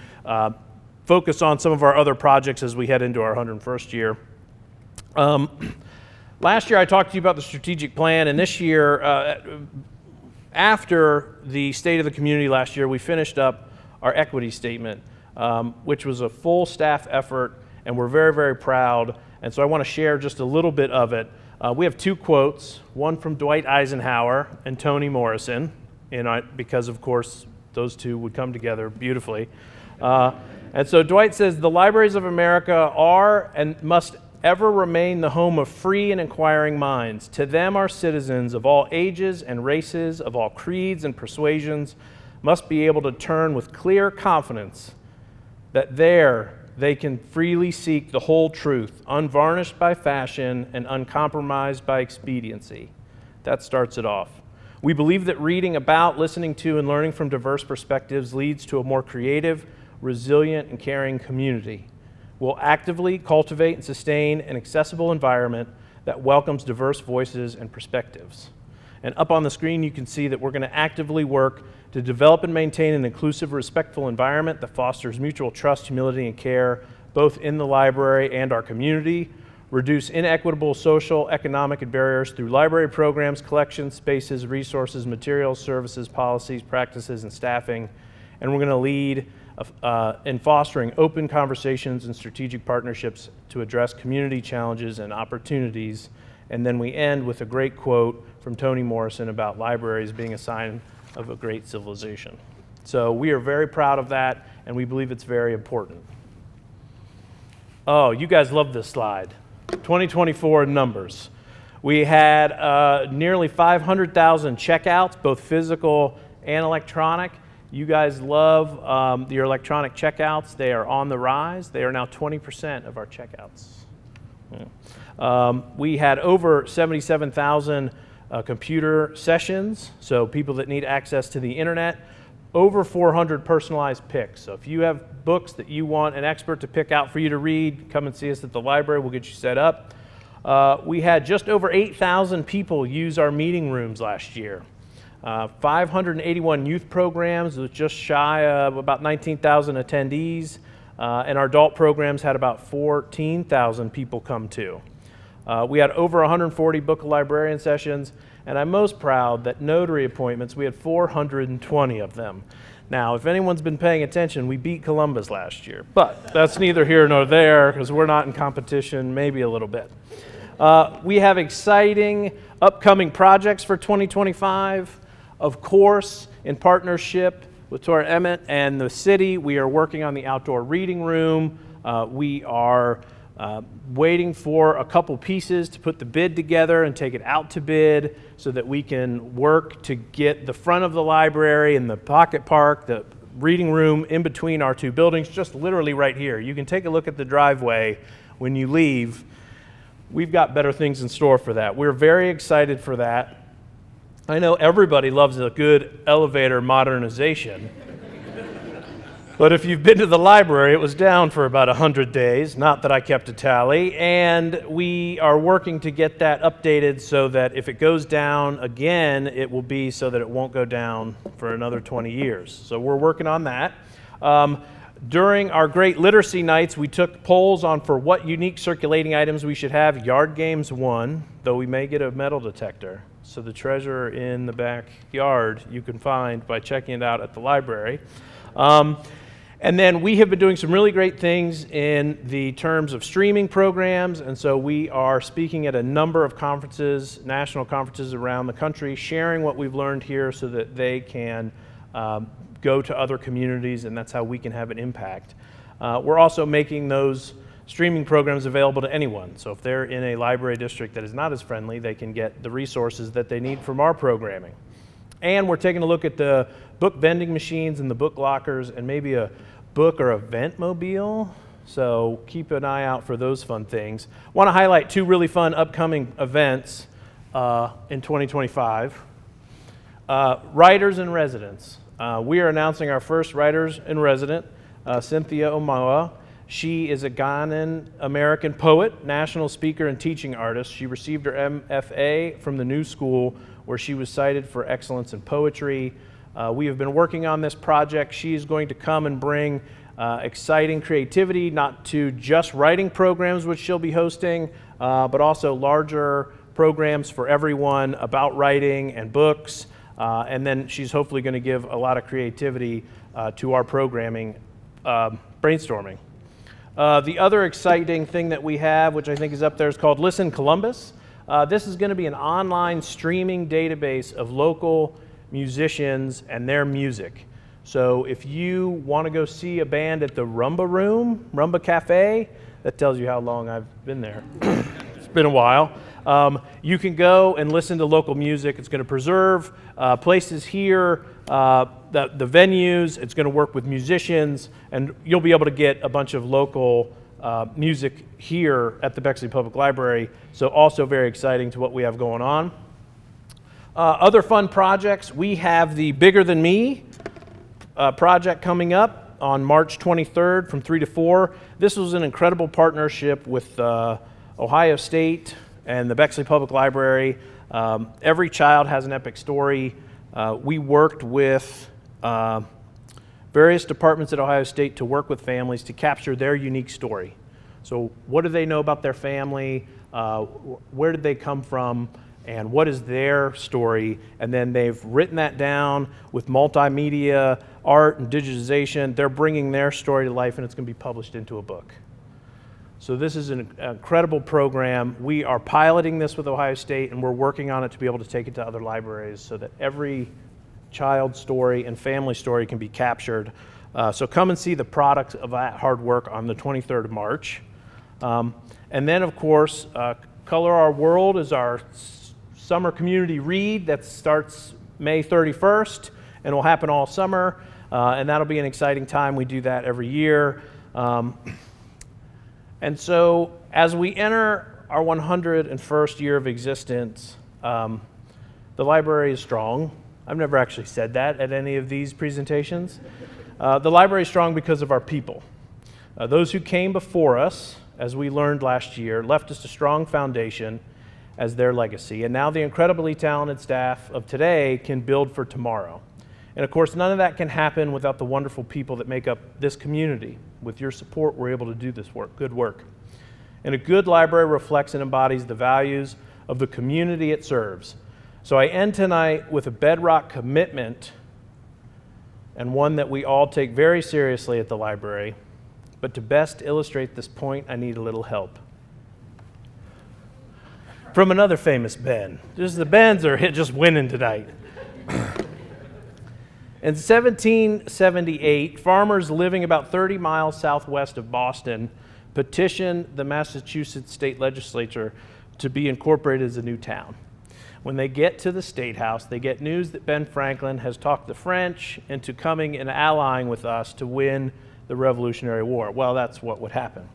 focus on some of our other projects as we head into our 101st year. Last year I talked to you about the strategic plan, and this year, after the State of the Community last year, we finished up our equity statement, which was a full staff effort, and we're very, very proud. And so I want to share just a little bit of it. We have two quotes, one from Dwight Eisenhower and Toni Morrison, because of course those two would come together beautifully. And so Dwight says, "The libraries of America are and must ever remain the home of free and inquiring minds. To them, our citizens of all ages and races, of all creeds and persuasions, must be able to turn with clear confidence that there they can freely seek the whole truth, unvarnished by fashion and uncompromised by expediency." That starts it off. We believe that reading about, listening to, and learning from diverse perspectives leads to a more creative, resilient, and caring community. We'll actively cultivate and sustain an accessible environment that welcomes diverse voices and perspectives. And up on the screen, you can see that we're going to actively work to develop and maintain an inclusive, respectful environment that fosters mutual trust, humility, and care, both in the library and our community, reduce inequitable social, economic, and barriers through library programs, collections, spaces, resources, materials, services, policies, practices, and staffing. And we're going to lead in fostering open conversations and strategic partnerships to address community challenges and opportunities. And then we end with a great quote from Toni Morrison about libraries being a sign of a great civilization. So we are very proud of that, and we believe it's very important. Oh, you guys love this slide. 2024 numbers. We had nearly 500,000 checkouts, both physical and electronic. You guys love your electronic checkouts. They are on the rise. They are now 20% of our checkouts. Yeah. We had over 77,000 computer sessions, so people that need access to the internet. Over 400 personalized picks. So if you have books that you want an expert to pick out for you to read, come and see us at the library. We'll get you set up. We had just over 8,000 people use our meeting rooms last year. 581 youth programs with just shy of about 19,000 attendees, and our adult programs had about 14,000 people come to. We had over 140 book librarian sessions, and I'm most proud that notary appointments, we had 420 of them. Now, if anyone's been paying attention, we beat Columbus last year, but that's neither here nor there because we're not in competition, maybe a little bit. We have exciting upcoming projects for 2025. Of course, in partnership with Tora Emmett and the city, we are working on the outdoor reading room. We are waiting for a couple pieces to put the bid together and take it out to bid so that we can work to get the front of the library and the pocket park, the reading room in between our two buildings, just literally right here. You can take a look at the driveway when you leave. We've got better things in store for that. We're very excited for that. I know everybody loves a good elevator modernization. But if you've been to the library, it was down for about 100 days, not that I kept a tally, and we are working to get that updated so that if it goes down again, it will be so that it won't go down for another 20 years. So we're working on that. During our great literacy nights, we took polls on for what unique circulating items we should have. Yard games won, though we may get a metal detector. So the treasure in the backyard you can find by checking it out at the library. And then we have been doing some really great things in the terms of streaming programs, and so we are speaking at a number of conferences, national conferences around the country, sharing what we've learned here so that they can go to other communities, and that's how we can have an impact. We're also making those streaming programs available to anyone. So if they're in a library district that is not as friendly, they can get the resources that they need from our programming. And we're taking a look at the book vending machines and the book lockers and maybe a book or event mobile. So keep an eye out for those fun things. I want to highlight two really fun upcoming events in 2025. Writers in Residence. We are announcing our first Writers in Resident, Cynthia Omoa. She is a Ghanaian American poet, national speaker, and teaching artist. She received her MFA from the New School, where she was cited for excellence in poetry. We have been working on this project. She is going to come and bring exciting creativity, not to just writing programs, which she'll be hosting, but also larger programs for everyone about writing and books. And then she's hopefully going to give a lot of creativity to our programming brainstorming. The other exciting thing that we have, which I think is up there, is called Listen Columbus. This is going to be an online streaming database of local musicians and their music. So if you want to go see a band at the Rumba Cafe, that tells you how long I've been there. It's been a while. You can go and listen to local music. It's going to preserve places here, the venues. It's going to work with musicians, and you'll be able to get a bunch of local music here at the Bexley Public Library. So also very exciting to what we have going on. Other fun projects, we have the Bigger Than Me project coming up on March 23rd from 3 to 4. This was an incredible partnership with Ohio State and the Bexley Public Library. Every child has an epic story. We worked with various departments at Ohio State to work with families to capture their unique story. So what do they know about their family? Where did they come from? And what is their story? And then they've written that down with multimedia, art, and digitization. They're bringing their story to life, and it's going to be published into a book. So this is an incredible program. We are piloting this with Ohio State, and we're working on it to be able to take it to other libraries so that every child's story and family story can be captured. So come and see the product of that hard work on the 23rd of March. And then, of course, Color Our World is our summer community read that starts May 31st and will happen all summer. And that'll be an exciting time. We do that every year. And so as we enter our 101st year of existence, the library is strong. I've never actually said that at any of these presentations. The library is strong because of our people. Those who came before us, as we learned last year, left us a strong foundation as their legacy. And now the incredibly talented staff of today can build for tomorrow. And of course, none of that can happen without the wonderful people that make up this community. With your support, we're able to do this work, good work. And a good library reflects and embodies the values of the community it serves. So I end tonight with a bedrock commitment, and one that we all take very seriously at the library. But to best illustrate this point, I need a little help from another famous Ben. Just the Bens are just winning tonight. In 1778, farmers living about 30 miles southwest of Boston petitioned the Massachusetts state legislature to be incorporated as a new town. When they get to the State House, they get news that Ben Franklin has talked the French into coming and allying with us to win the Revolutionary War. Well, that's what would happen.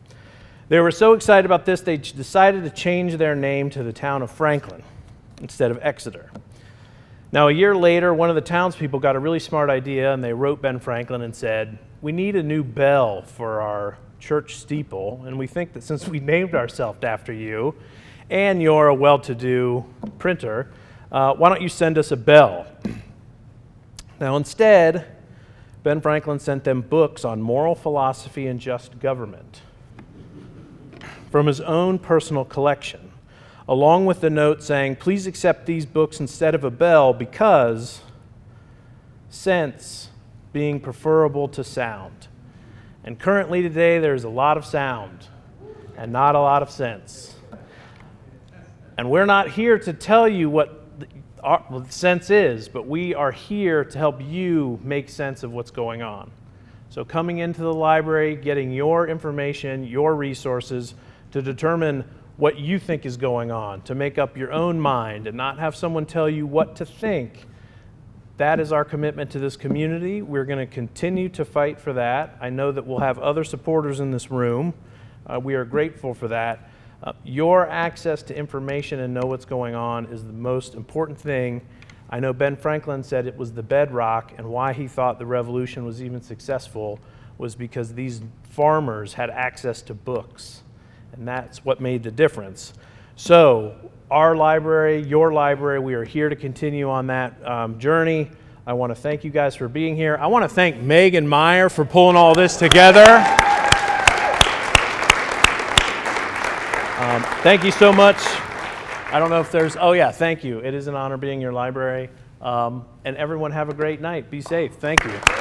They were so excited about this, they decided to change their name to the town of Franklin instead of Exeter. Now, a year later, one of the townspeople got a really smart idea, and they wrote Ben Franklin and said, "We need a new bell for our church steeple, and we think that since we named ourselves after you, and you're a well-to-do printer, why don't you send us a bell?" Now, instead, Ben Franklin sent them books on moral philosophy and just government from his own personal collection, along with the note saying, "Please accept these books instead of a bell because sense being preferable to sound." And currently today, there's a lot of sound and not a lot of sense. And we're not here to tell you what the sense is, but we are here to help you make sense of what's going on. So coming into the library, getting your information, your resources to determine what you think is going on, to make up your own mind and not have someone tell you what to think. That is our commitment to this community. We're going to continue to fight for that. I know that we'll have other supporters in this room. We are grateful for that. Your access to information and know what's going on is the most important thing. I know Ben Franklin said it was the bedrock, and why he thought the revolution was even successful was because these farmers had access to books, and that's what made the difference. So our library, your library, we are here to continue on that journey. I want to thank you guys for being here. I want to thank Megan Meyer for pulling all this together. Thank you so much. I don't know if there's, oh yeah, thank you. It is an honor being in your library. And everyone have a great night. Be safe. Thank you.